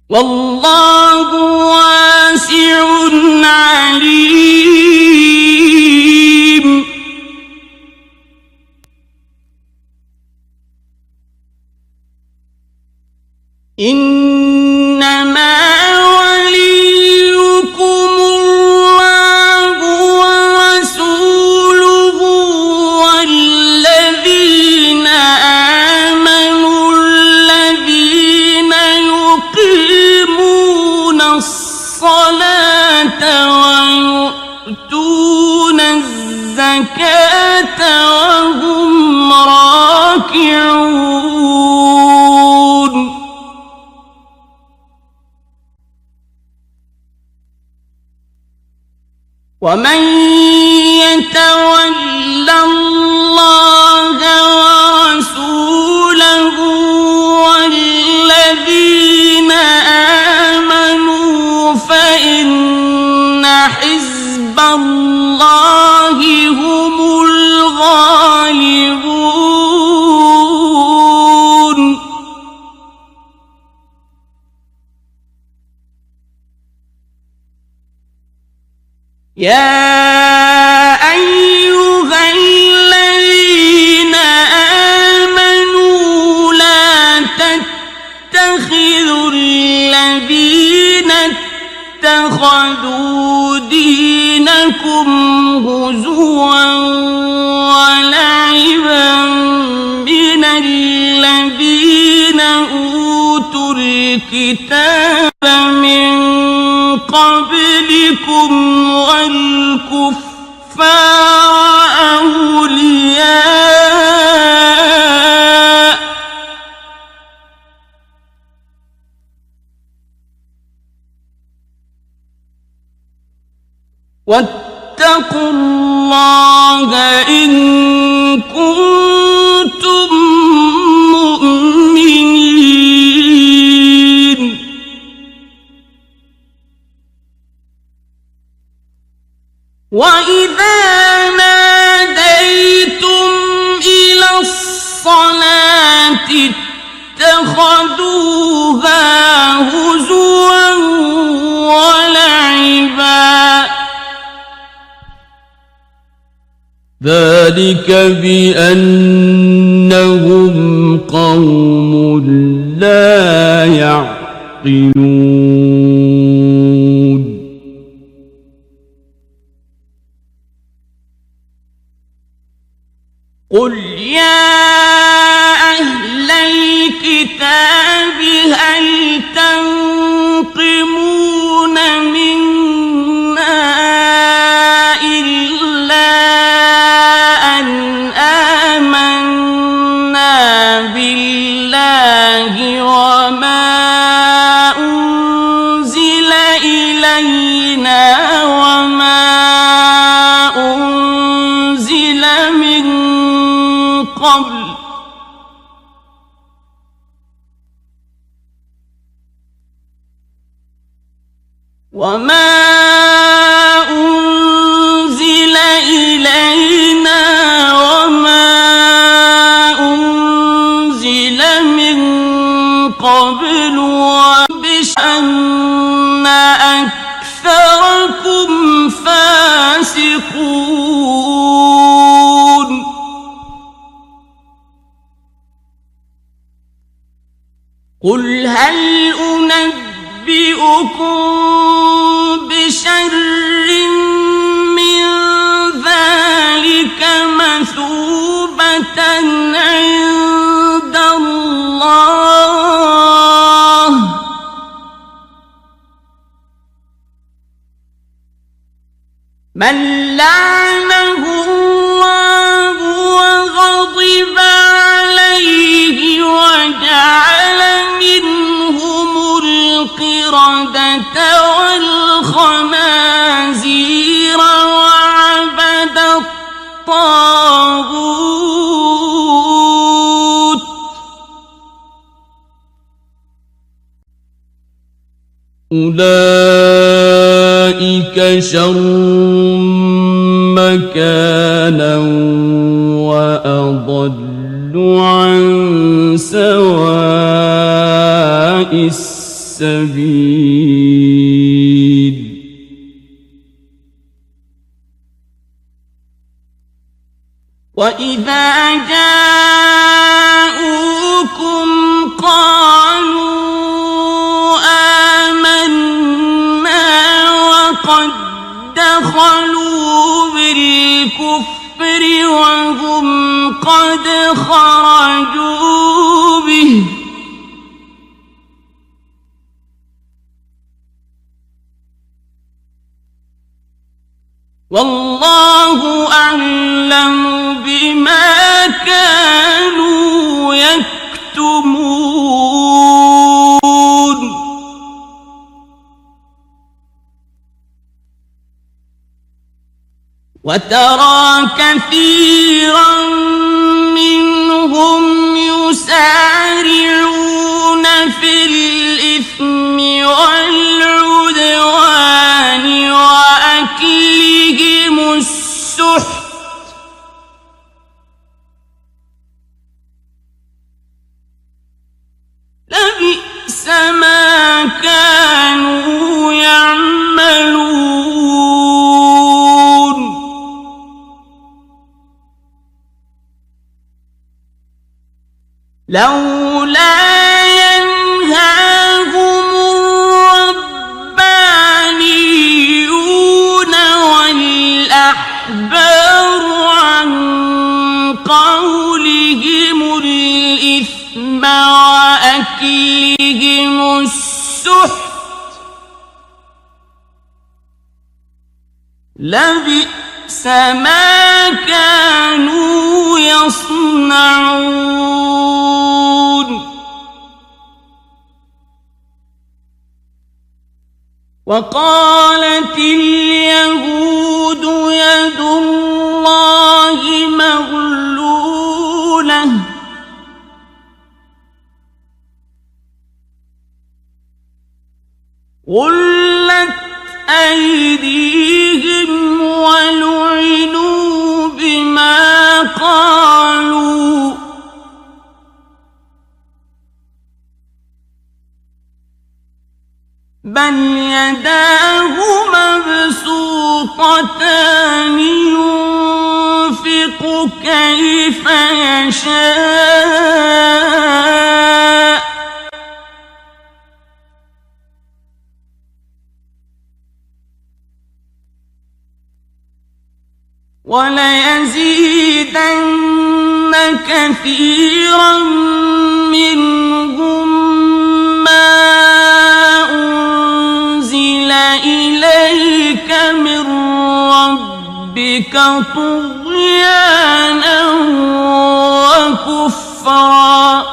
والله واسع عليم إنما وليكم الله ورسوله والذين آمنوا الذين يقيمون الصلاة ويؤتون الزكاة وهم راكعون ومن يتول الله ورسوله والذين آمنوا فإن حزب الله هم الغالبون. يا أيها الذين آمنوا لا تتخذوا الذين اتخذوا دينكم هزوا ولعبا من الذين أوتوا الكتاب من قبلكم والكفار أولياء واتقوا الله إن كنتم مؤمنين. وإذا ناديتم إلى الصلاة اتخذوها هزوا ولعبا ذلك بأنهم قوم لا يعقلون. قل يا أهل الكتاب هل تنقمون منا إلا أن آمنا بالله وما أنزل إلينا وما أنزل من قبل وبأن أكثركم فاسقون. قل هل أنبئكم بشر من ذلك مثوبة عند الله من لعنه الله وغضب عليه وجعل منهم القردة والخنازير وعبد الطاغوت أولئك شر مكانا وأضل عن سواء السبيل. وإذا جاءوكم قالوا آمنا وقد دخلوا بالكفر وهم قد خرجوا به والله أعلم بما كانوا يكتمون. وترى كثيرا منهم يسارعون في الإثم والعدوان وأكلهم السحت لبئس ما كانوا يعملون لولا ينهاهم الربانيون والأحبار عن قولهم الإثم وأكلهم السحت لبئس ما كانوا يصنعون وقالت اليهود يد الله مغلولة غلت أيديهم ولعنوا بما قالوا بل يداه مبسوطتان ينفق كيف يشاء وليزيدن كثيرا منهم ما أنزل إليك من ربك طغيانا وكفرا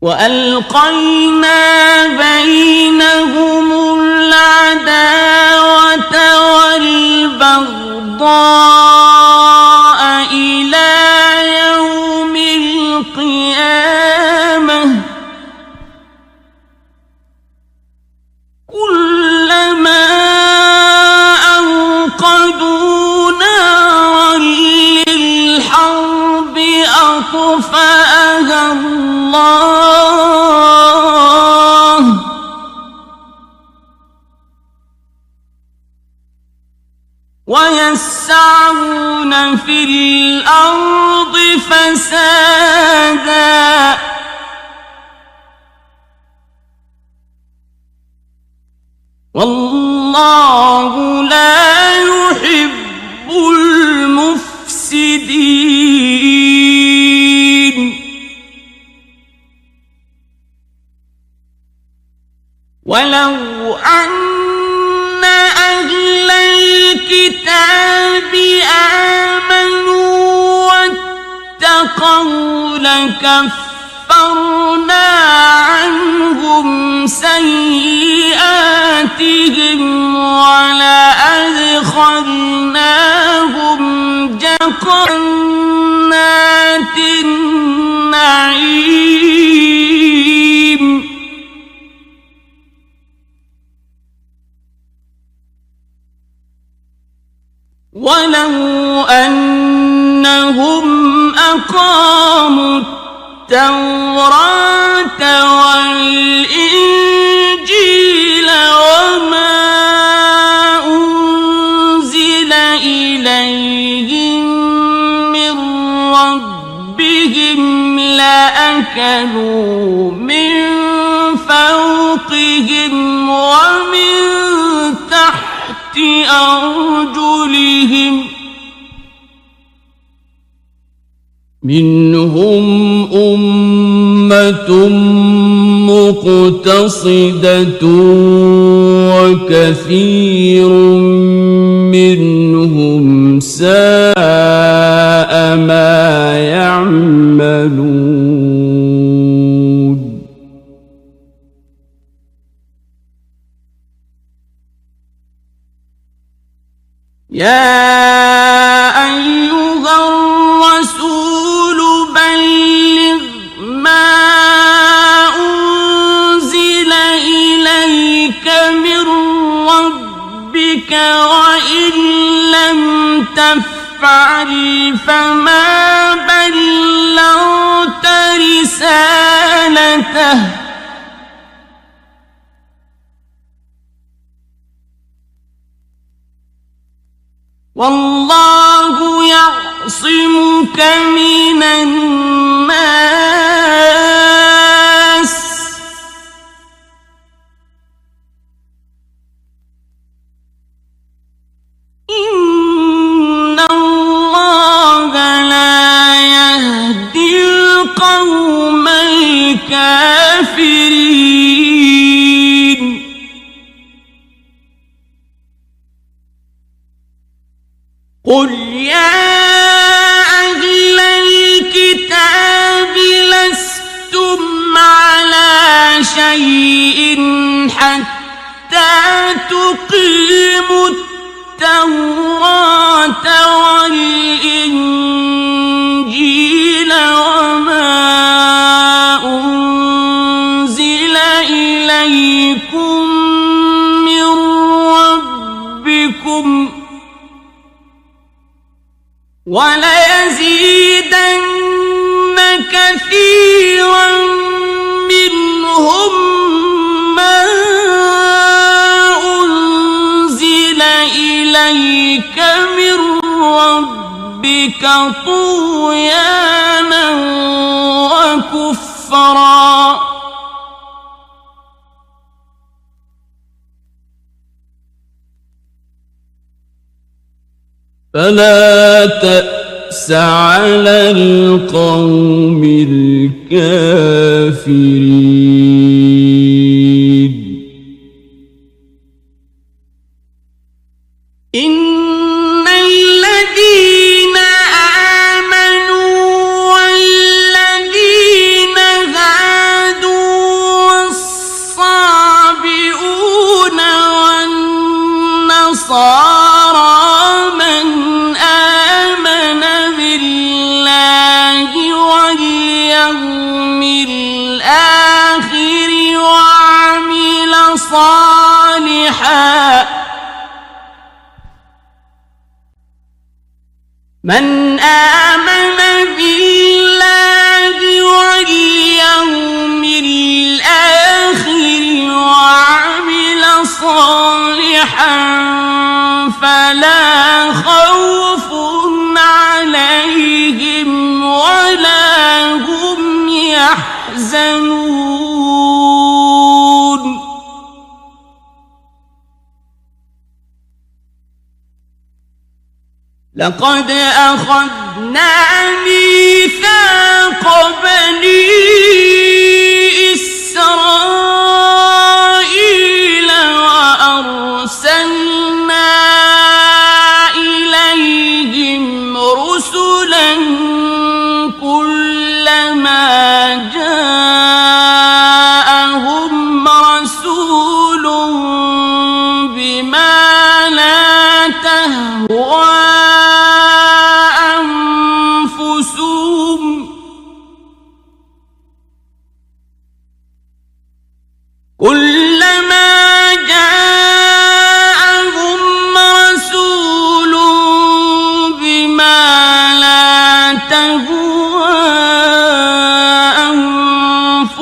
وألقينا بينهم العداوة والبغضاء إلى يوم القيامة كلما أوقدوا نارا للحرب أطفأها الله ويسعون في الأرض فسادا والله لا يحب المفسدين ولو أن أهل الكتاب آمنوا واتقوا لكفرنا عنهم سيئاتهم ولأدخلناهم جنات النعيم ولو أنهم أقاموا التوراة والإنجيل وما أنزل إليهم من ربهم لأكلوا من فوقهم ومن تحت أرجلهم منهم أمة مقتصدة وكثير منهم ساء ما يعملون يا أيها الرسول بلغ ما أنزل إليك من ربك وإن لم تفعل فما بلغت رسالته والله يعصمك من الناس إن الله لا يهدي القوم الكافرين قل يا أهل الكتاب لستم على شيء حتى تقيموا التوراة والإنجيل وما أنزل إليكم من ربكم وليزيدن كثيرا منهم ما أنزل إليك من ربك طغيانا وكفرا فلا تأس على القوم الكافرين إن الذين آمنوا والذين هادوا والصابئون والنصارى من آمن بالله واليوم الآخر وعمل صالحا من آمن بالله واليوم الآخر وعمل صالحا فلا خوف عليهم ولا هم يحزنون لقد أخذنا ميثاق بني إسرائيل وأرسلنا إليهم رسلا كلما جاءهم رسول بما لا تهوى كلما جاءهم رسول بما لا تهوى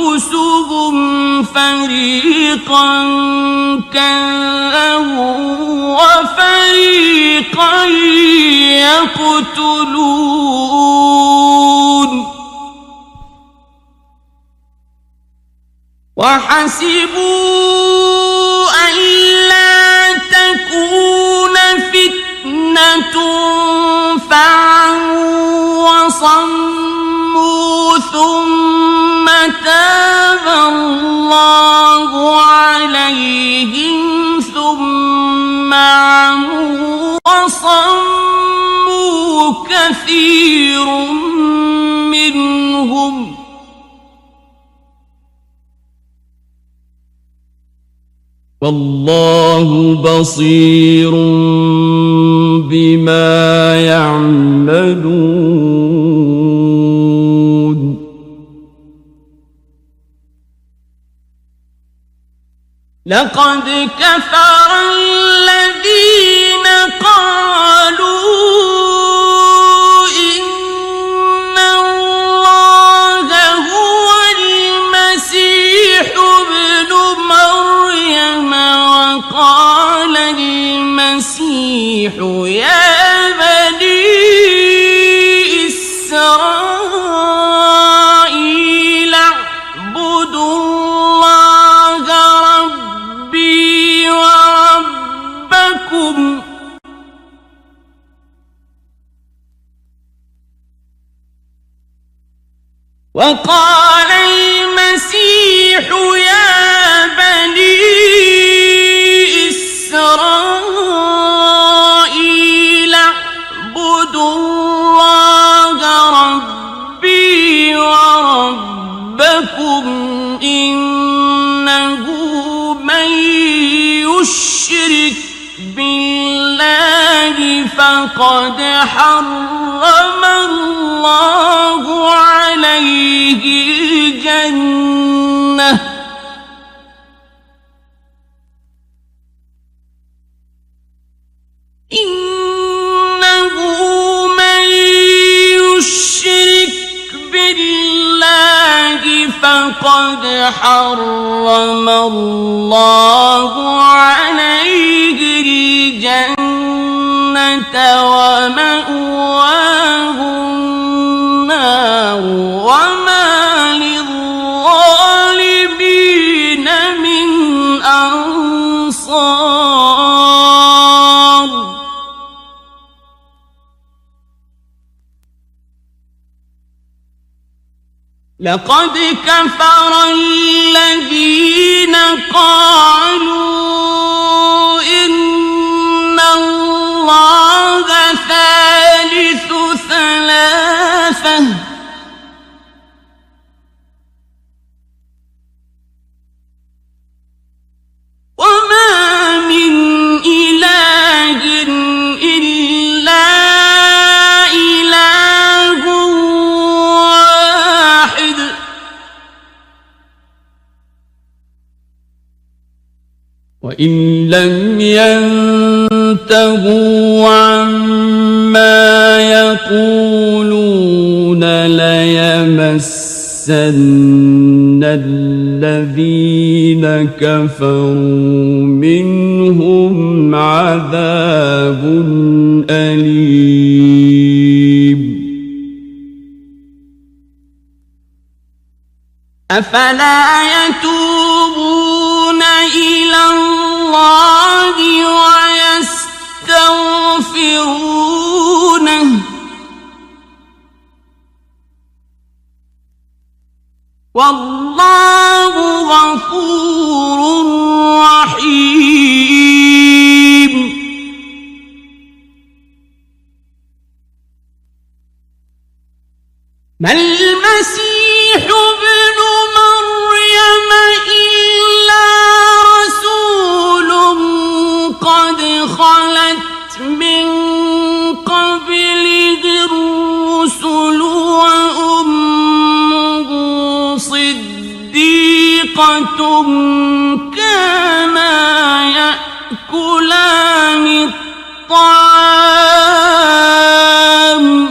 أنفسهم فريقا كذبوا وفريقا يقتلون وحسبوا ألا تكون فتنة فعموا وصموا ثم تاب الله عليهم ثم عموا وصموا كثير منهم والله بصير بما يعملون لقد كفر الذين قالوا إن الله هو المسيح ابن مريم وقال المسيح يا بني إسرائيل اعبدوا الله ربي وربكم وقال المسيح يا بني إسرائيل اعبدوا الله ربي وربكم إنه من يشرك بالله فقد حرم الله عليه الجنة إنه من يشرك بالله فقد حرم الله عليه الجنة ومأواه النار وما للظالمين من أنصار لقد كفر الذين قالوا إن الله ثالث ثلاثة وما من إله إلا إله واحد وإن لم ينتهوا عما يقولون ليمسن الذين كفروا منهم عذاب أليم أفلا يتوبون إلى الله ويستغفرونه والله غفور رحيم ما المسيح ابن مريم إلا رسول قد خلت من قبله الرسل وأمه صديقة كانا يأكلان الطعام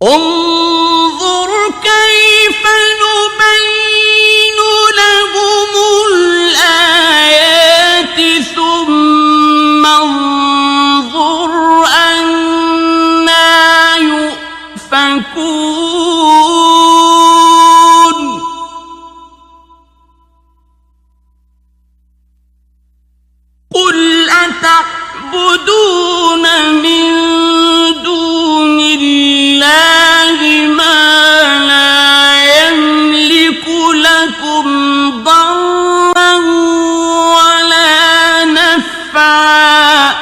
انظر كيف نبين لهم الآيات ثم انظر أنا يؤفكون قل أتعبدون من دون الله ما لا يملك لكم ضرا ولا نفعا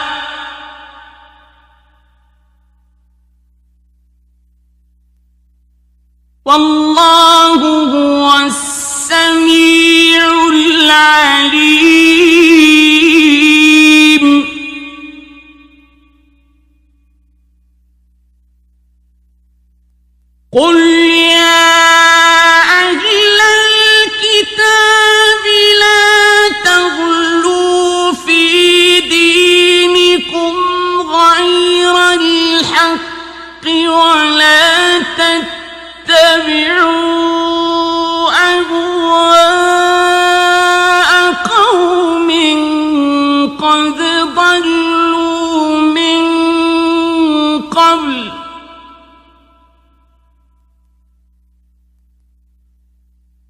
والله هو السميع العليم تتبعوا أهواء قوم قد ضلوا من قبل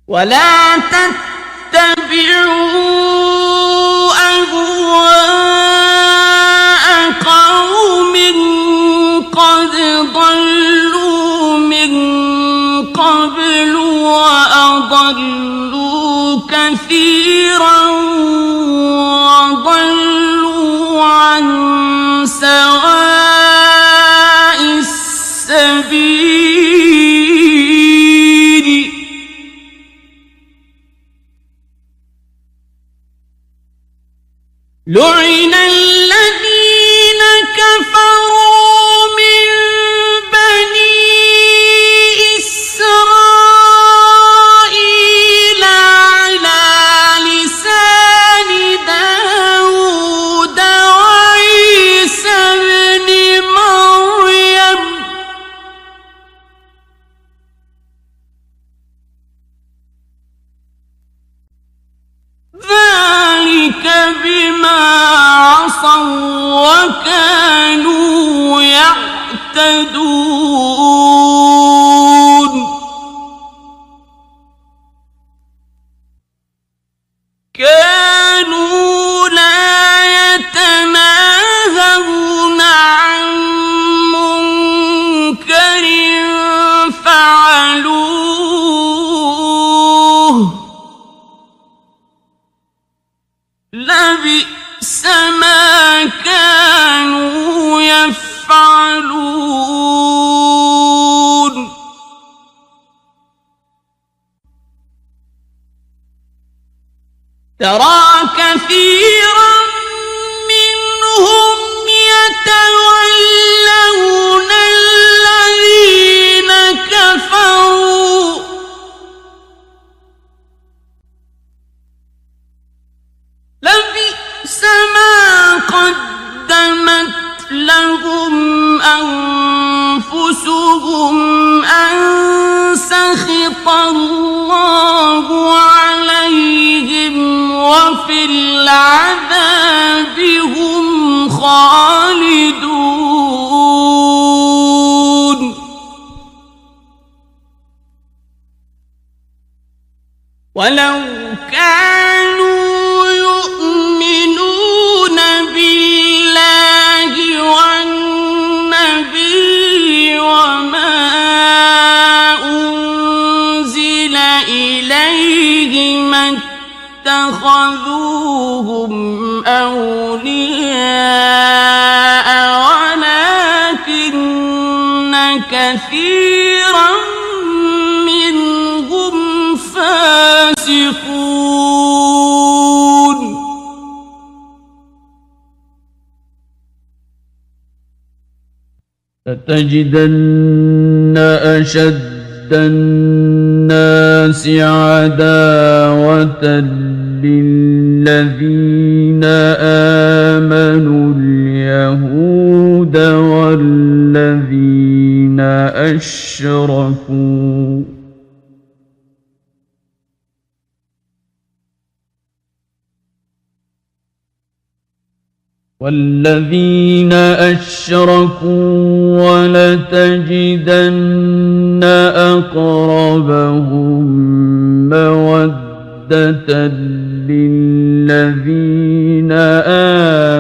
ولا تتبعوا أهواء قوم قد ضلوا من قبل وأضلوا كثيرا وضلوا عن سواء السبيل لعن الذين كفروا من بني إسرائيل على لسان داود وعيسى ابن مريم ذلك بما عصوا وكانوا يعتدون كانوا لا يتناهون عن منكر فعلوه لبئس ما كانوا يفعلون ترى كثيرا منهم يتولون الذين كفروا لبئس ما قدمت لهم أنفسهم أن سخط الله عليهم وفي العذاب هم خالدون ولو كانوا يؤمنون بالله والنبي وما أنزل إليه ما اتخذوهم أولياء ولكن كثيرا منهم فاسقون لتجدن أشد الناس عداوة للذين آمنوا اليهود والذين أشركوا ولتجدن أقربهم مودة للذين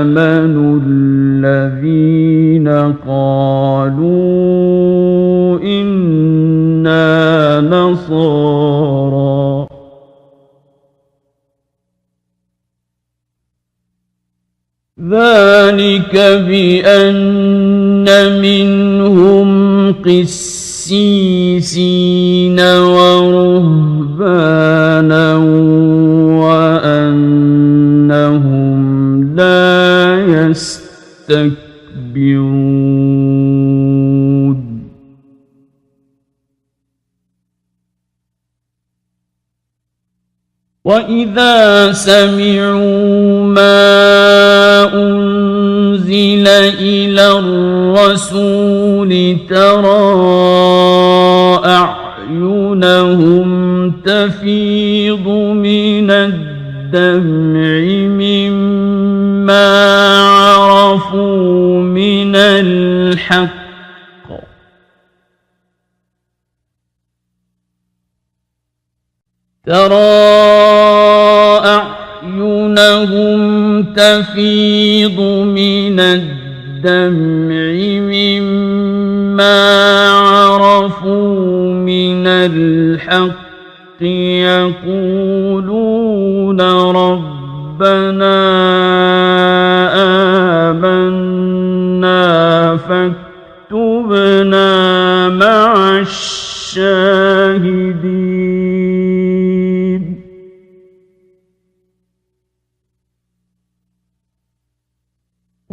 آمنوا الذين قالوا إنا نصارى ذلك بأن منهم قسيسين ورهبانا وأنهم لا يستكبرون وإذا سمعوا ما أنزل إلى الرسول ترى أعينهم أعينهم تفيض من الدمع مما عرفوا من الحق ترى أعينهم تفيض من الدمع مما عرفوا من الحق يقولون ربنا آمنا فاكتبنا مع الشاهدين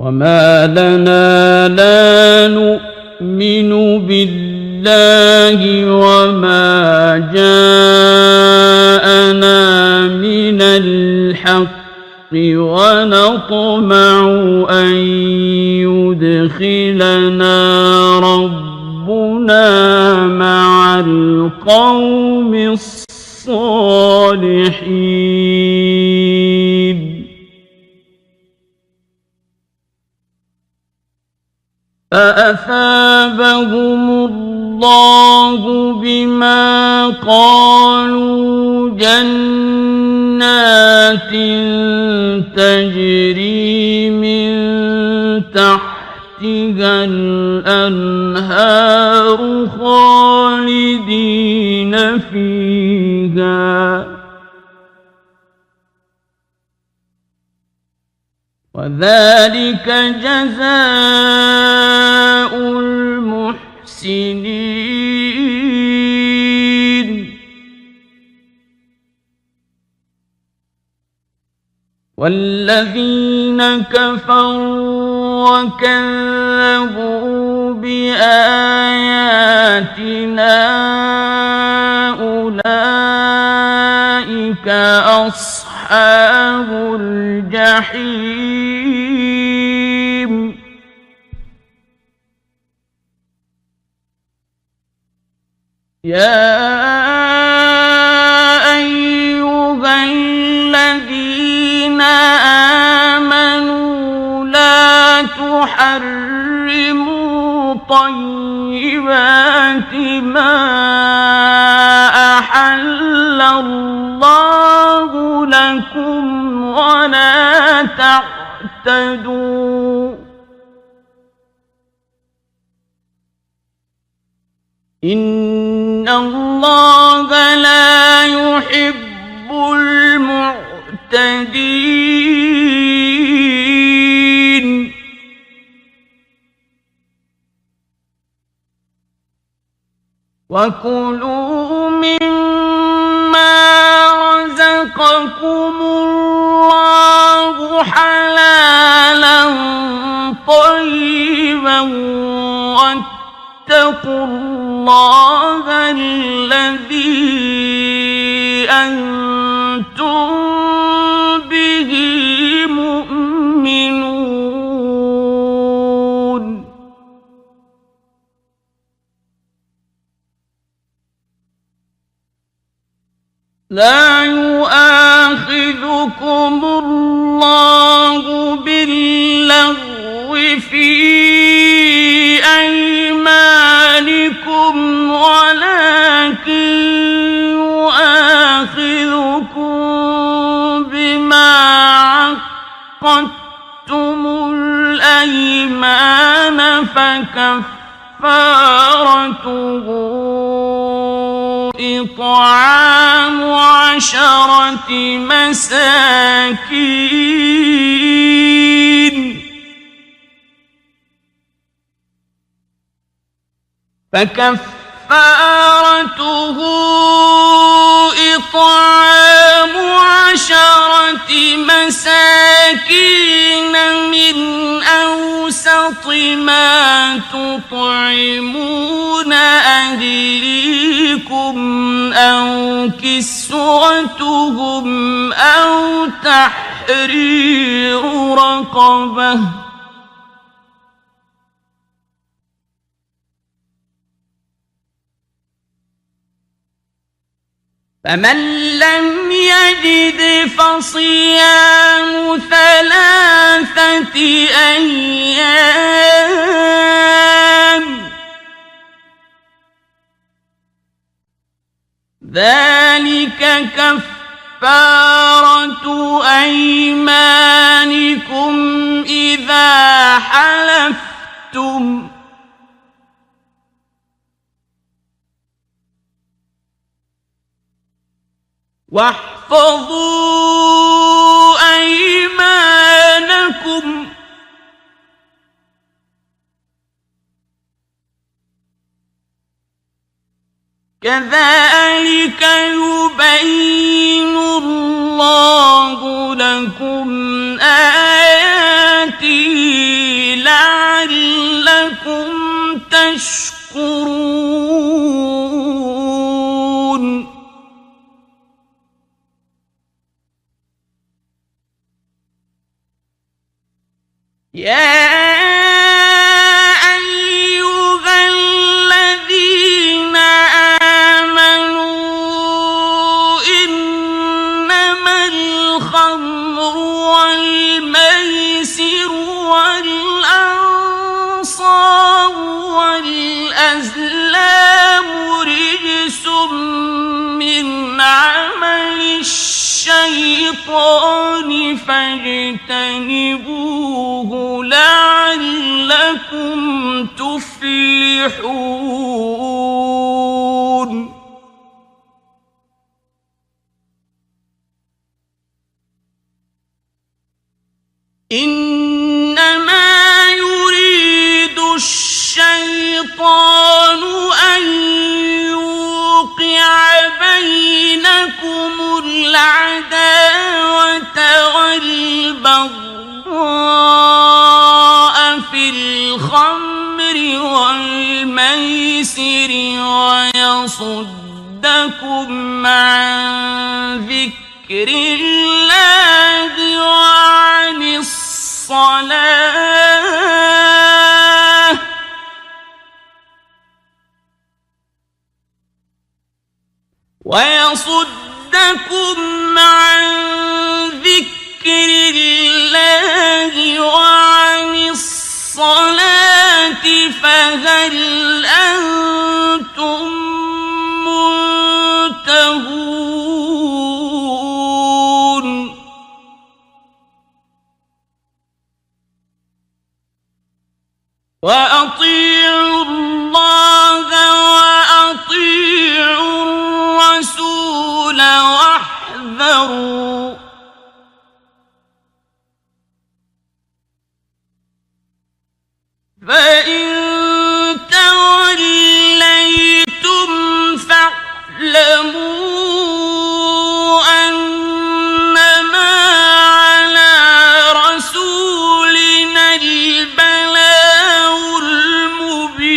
وما لنا لا نؤمن بالله وما جاءنا من الحق ونطمع أن يدخلنا ربنا مع القوم الصالحين فأثابهم الله بما قالوا جنات تجري من تحتها الأنهار خالدين فيها وذلك جزاء المحسنين والذين كفروا وكذبوا بآياتنا أولئك أصحاب الجحيم يا أيها الذين آمنوا لا تحرموا طيبات ما أحل الله لكم ولا تعتدوا إن الله لا يحب المعتدين وكلوا مما رزقكم الله حلالا طيبا واتقوا الله الذي أنتم به مؤمنون لا يؤاخذكم الله باللغو في أيمانكم ولكن يؤاخذكم بما عقدتم الأيمان فكفارته إطعام 10 مساكين فكفارته إطعام 10 مساكين من أوسط ما تطعمون أهليكم أو كسوتهم أو تحرير رقبة فمن لم يجد فصيام 3 أيام ذلك كفارة أيمانكم إذا حلفتم واحفظوا أيمانكم كذلك يبين الله لكم آياته لعلكم تشكرون يا أيها الذين آمنوا إنما الخمر والميسر والأنصاب والأزلام رجس من عمل الشيطان فاجتنبوه لعلكم تفلحون إنما يريد الشيطان أن يوقع بينكم العداوة والبغضاء في الخمر والميسر ويصدكم عن ذكر الله وعن الصلاة فهل أنتم منتهون وأطيعوا الله وأطيعوا الرسول واحذروا فإن توليتم فاعلموا أنما على رسولنا البلاغ المبين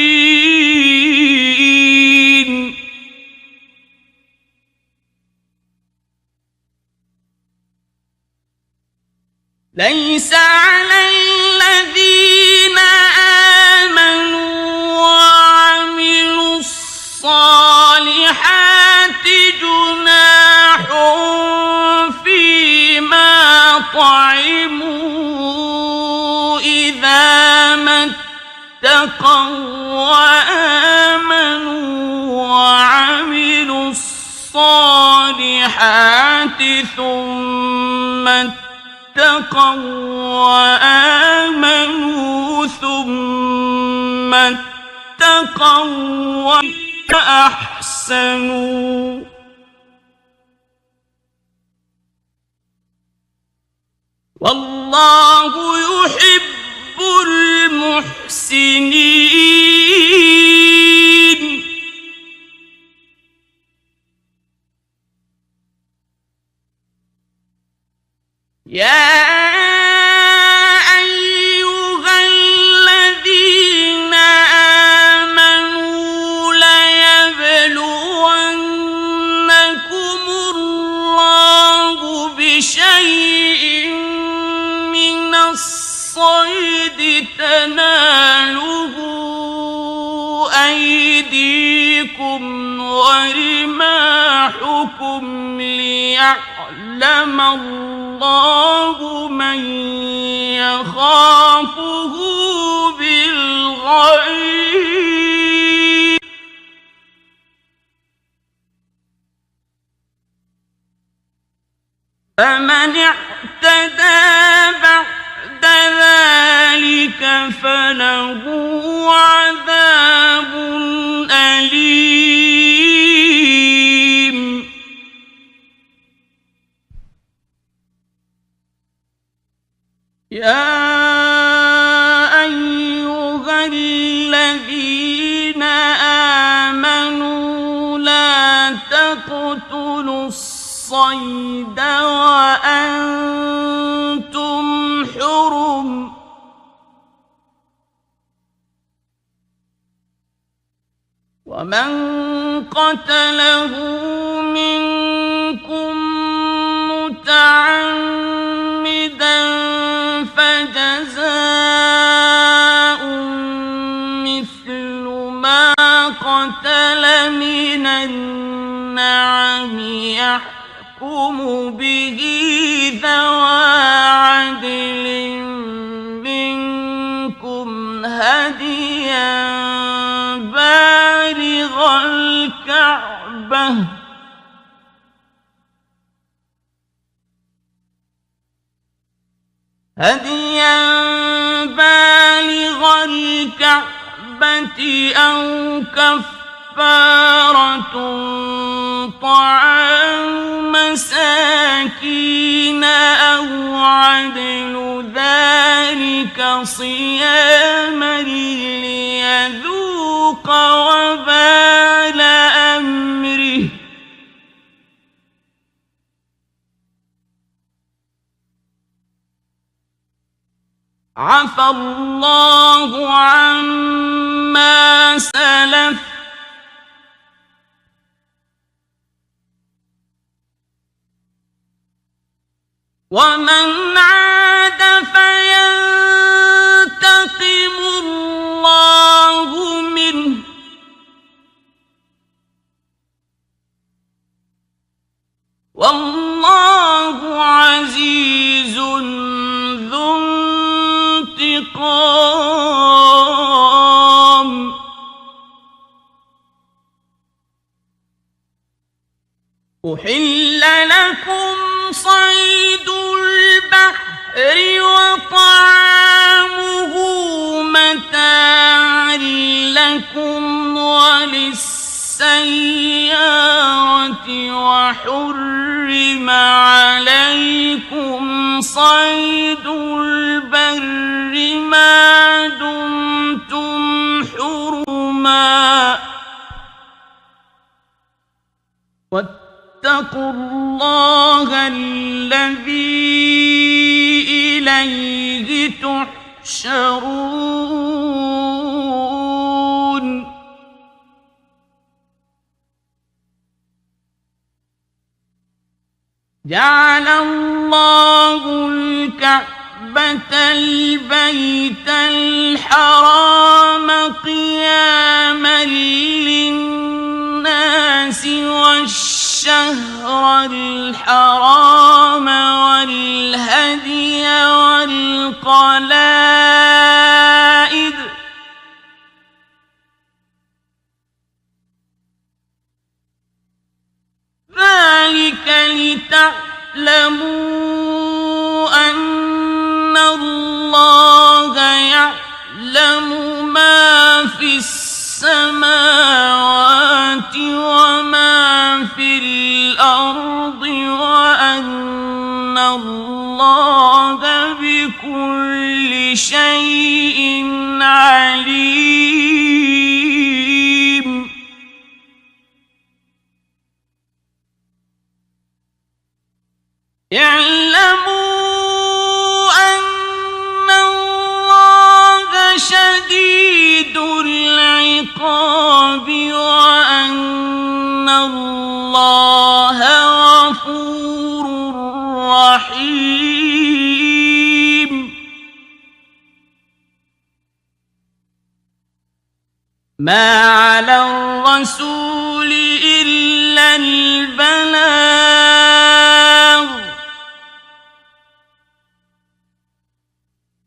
ليس على الذين الصالحات جناح فيما طعموا إذا ما اتقوا وآمنوا وعملوا الصالحات ثم اتقوا وآمنوا ثم اتقوا أحسنوا والله يحب المحسنين يا بشيء من الصيد تناله أيديكم ورماحكم ليعلم الله من يخافه بالغيب فمن اعتدى بعد ذلك فله عذاب أليم. يا أيها الذين آمنوا لا تقتلوا الصيد وأنتم حرم ومن قتله منكم متعمدا فجزاء مثل ما قتل من النعم يحكم به ذوى عدل منكم هديا بالغ الكعبة أو كفارة طعام مساكين أو عدل ذلك صياما ليذوق وبال أمره عفى الله عما سلف ومن عاد فينتقم الله منه والله عزيز ذو انتقام. أحل لكم صيد البحر وطعامه متاعا لكم وللسيارة وحرم عليكم صيد البر ما دمتم حرما واتقوا الله الذي إليه تحشرون. جعل الله الكعبة البيت الحرام قياما للناس والشهر الحرام والهدي والقلائد ذلك لتعلموا أن الله يعلم ما في السماوات وما في الأرض وأن الله بكل شيء عليم. اعلموا أن الله شديد العقاب وأن الله غفور رحيم. ما على الرسول إلا البلاغ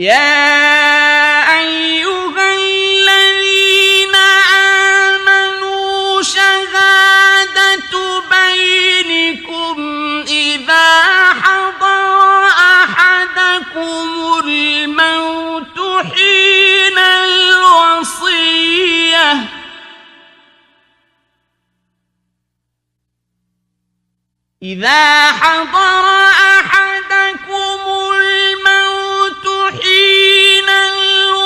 يا أيها الذين آمنوا شهادة بينكم إذا حضر أحدكم الموت حين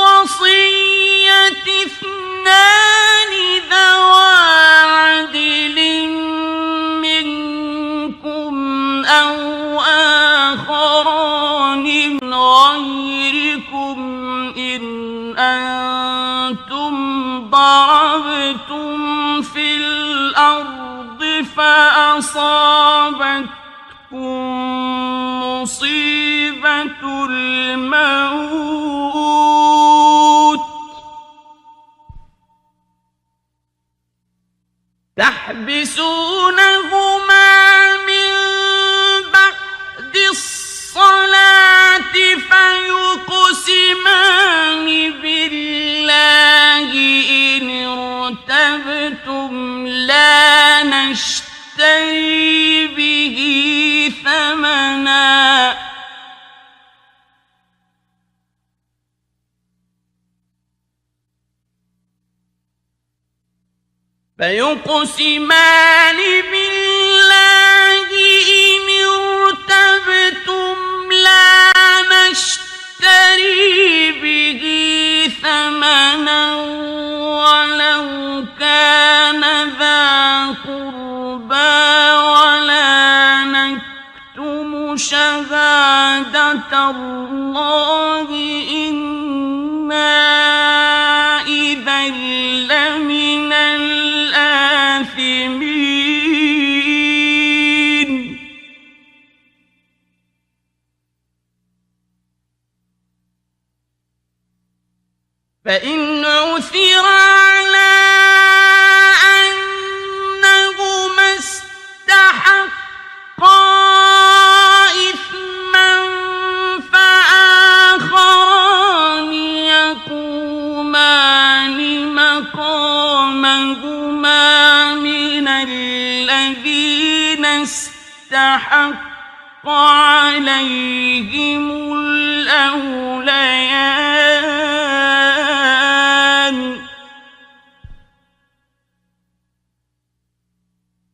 الوصية اثنان ذوى عدل منكم أو آخران من غيركم إن أنتم ضربتم في الأرض فأصابتكم مصيبة الموت تحبسونهما من بعد الصلاة فيقسمان بالله إن ارتبتم لا نشتري به ثمنا فيقسمان بالله إن ارتبتم لا نشتري به ثمنا ولو كان ذا قربى ولا نكتم شهادة الله إنا إذا لمن الآثمين فإن عثر على أنهما استحقا إثما فآخران يقومان مقامهما من الذين استحق عليهم الأوليان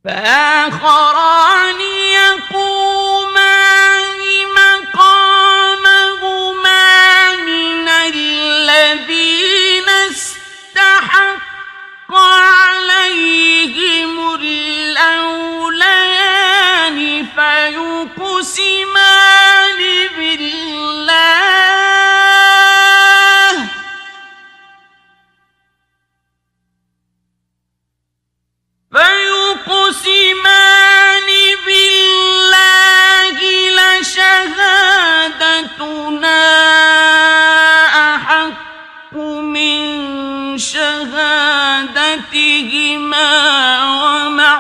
فآخران يقومان مقامهما من الذين استحق عليهم الأوليان فيقسمان بالله لشهادتنا أحق من شهادتهما وما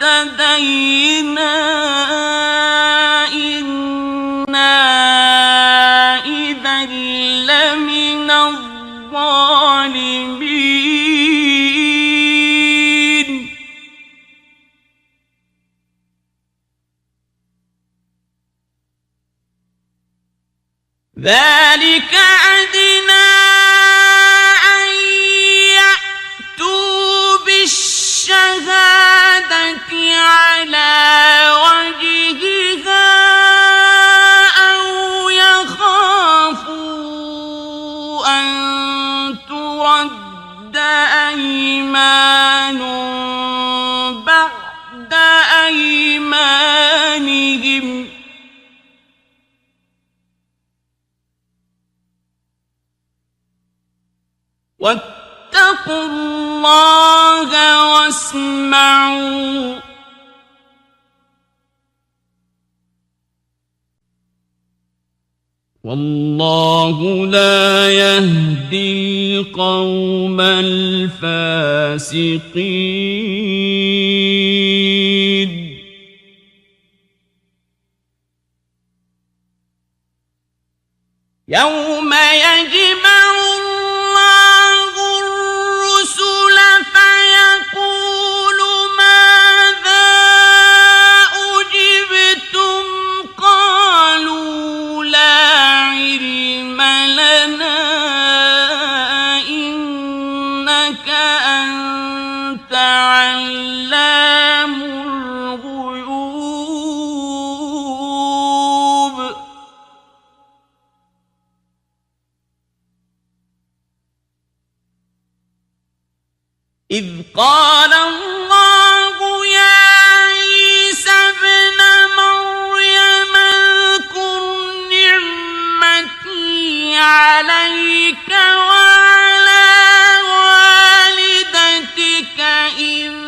اعتدينا إنا إذا لمن الظالمين ذلك أدنى أن يأتوا بالشهادة على وجهها أو يخافوا أن ترد أيمان بعد أيمانهم واتقوا الله واسمعوا والله لا يهدي القوم الفاسقين يوم أنت علام الغيوب إذ قال الله يا عيسى ابن مريم اذكر نعمتي عليك وعلى والدتك إذ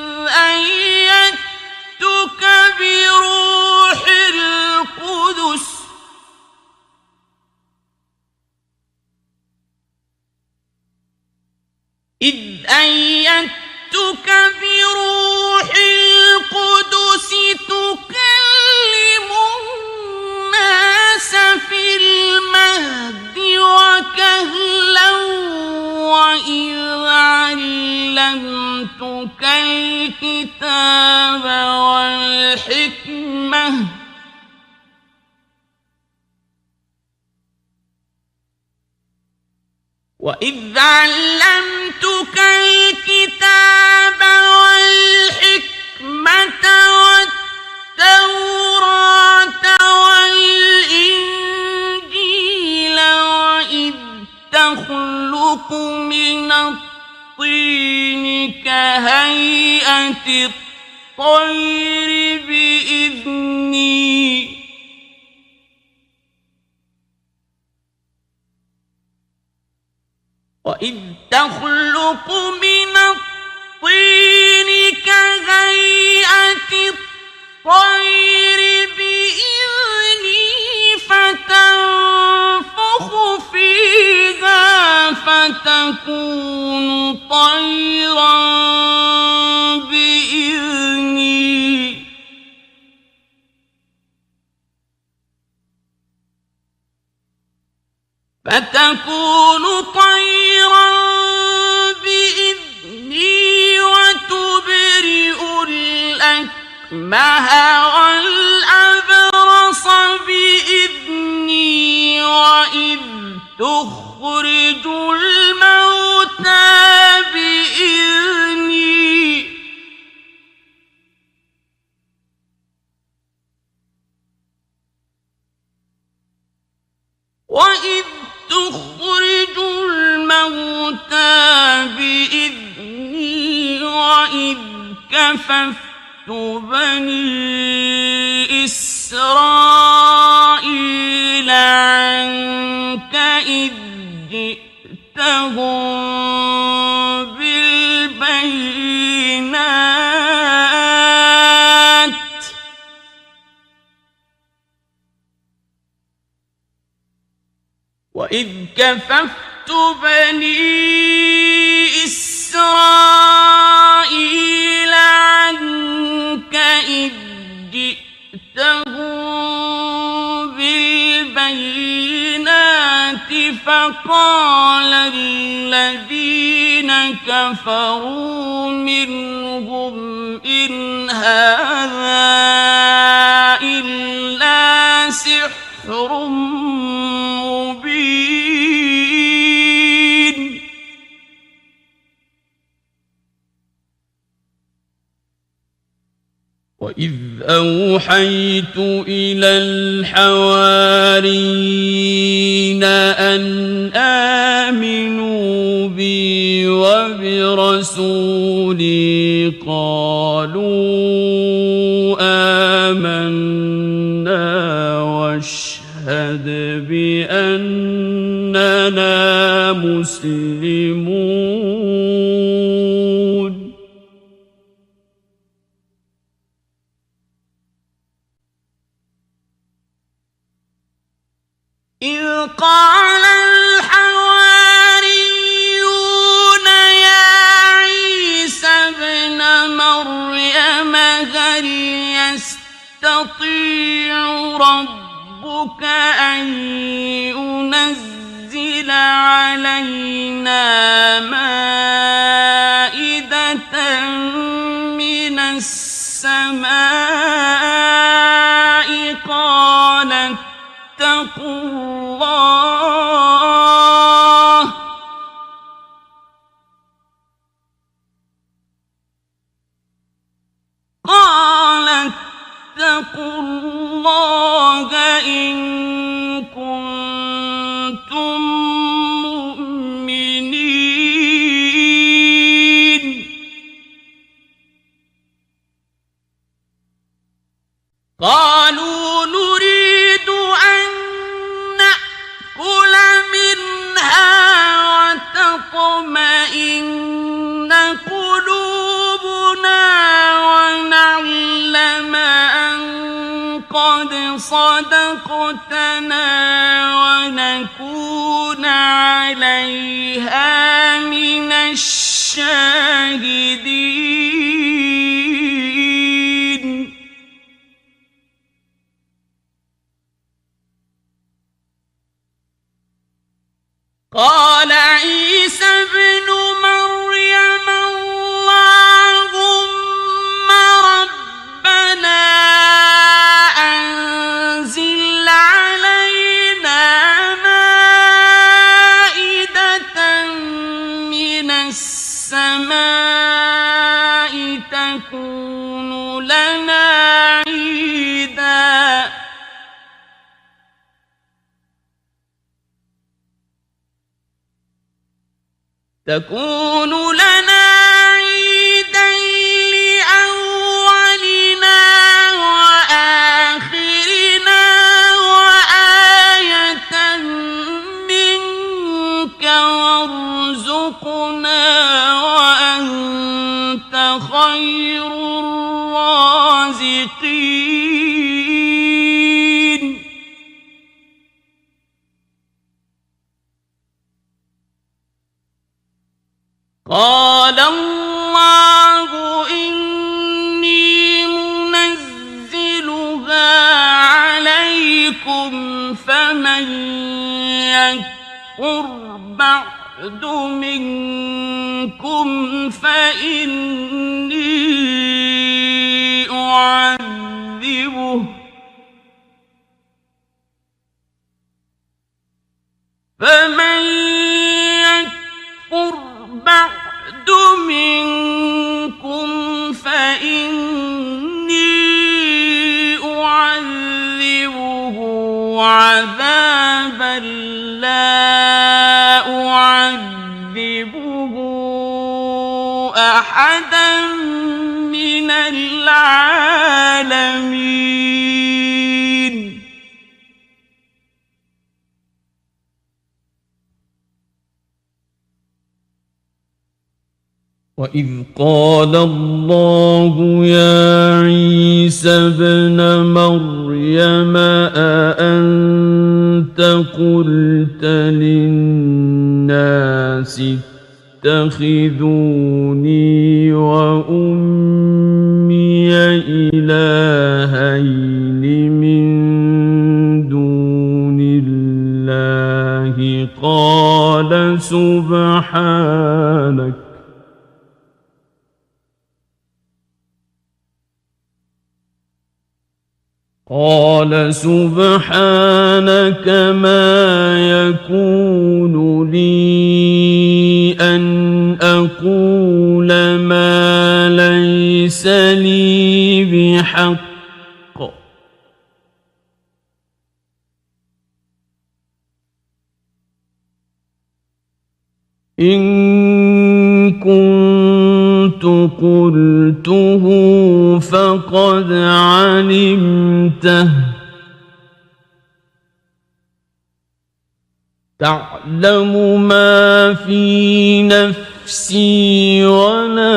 أيدتك بروح القدس تكلم الناس في المهد وكهلا وإذ علمتك الكتاب والحكمة والتوراة والإنجيل وإذ تخلق من الطين كهيئة الطير بإذني وإذ تخلق من الطين كهيئة الطير بإذني فتنفخ فيها فتكون طيرا بإذني وتبرئ الأكمه والأبرص بإذني وإذ تخرج الموتى بإذني وإذ تخرج الموتى بإذني وإذ كففت بني إسرائيل عنك إذ جئتهم بالبينات وإذ كففت بني إسرائيل عنك إذ جئتهم بالبينات فقال الذين كفروا منهم إن هذا إلا سحر مبين وإذ أوحيت إلى الحواريين أن آمنوا بي وبرسولي قالوا آمنا واشهد بأننا مسلمون إذ قال الحواريون يا عيسى ابن مريم هل يستطيع ربك أن ينزل علينا مائدة من السماء قال اتقوا الله قالوا نريد أن نأكل منها وتطمئن قلوبنا ونعلم أن قد صدقتنا ونكون عليها من الشاهدين. قال عيسى ابن مريم اللهم ربنا أنزل علينا مائدة من السماء تكون لنا عيدا لأولنا وآخرنا وآية منك وارزقنا وأنت خير الرازقين. قال الله إني منزلها عليكم فمن يكفر بعد منكم فإني أعذبه بعد منكم فإني أعذبه عذابا لا أعذبه أحدا من العالمين. وإذ قال الله يا عيسى ابن مريم أأنت قلت للناس اتخذوني وأمي إلهين من دون الله قال سبحانك ما يكون لي أن أقول ما ليس لي بحق إن كنت قلته فقد علمته تعلم ما في نفسي ولا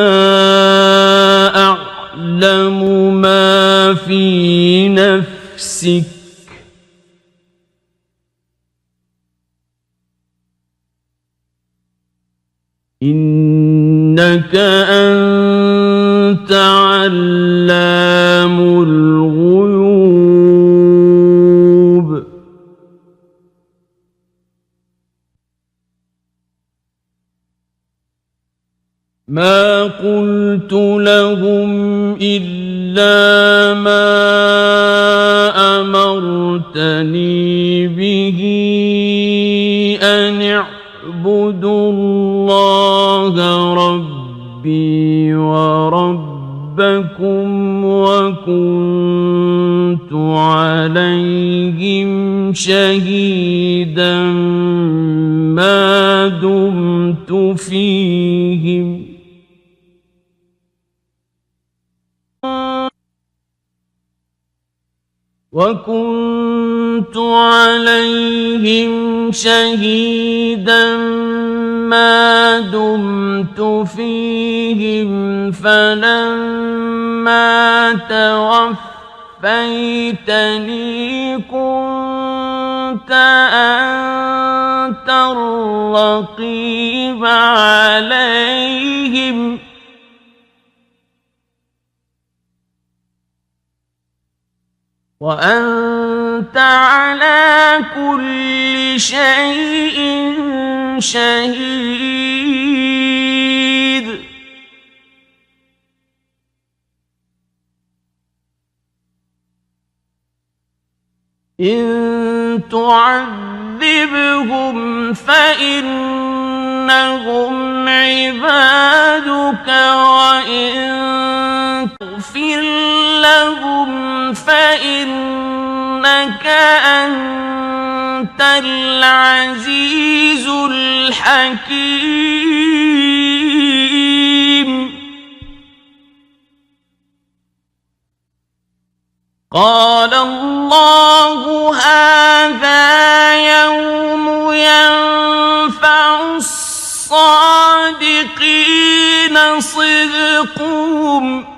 أعلم ما في نفسك إنك أنت علام الغيوب. ما قلت لهم إلا ما أمرتني به أن اعبدوا الله ربي وربكم وكنت عليهم شهيدا ما دمت فيهم وكنت عليهم شهيدا ما دمت فيهم فلما توفيتني كنت أنت الرقيب عليهم وأنت على كل شيء شهيد إن تعذبهم فإنهم عبادك وإن تغفر لهم فإنك أنت العزيز الحكيم قال الله هذا يوم ينفع الصادقين صدقهم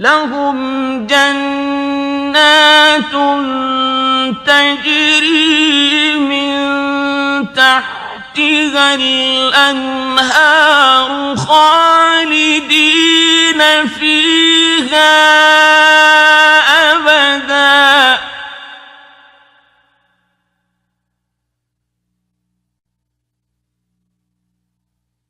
لهم جنات تجري من تحتها الأنهار خالدين فيها أبدا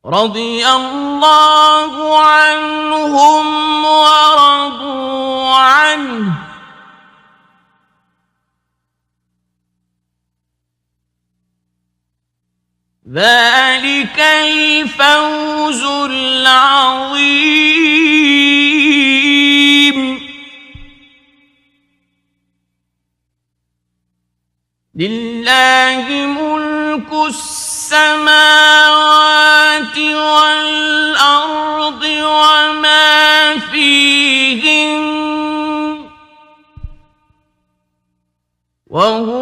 رضي الله عنهم ورضوا عنه ذلك الفوز العظيم لله ملك السماوات والأرض وما فيهن وهو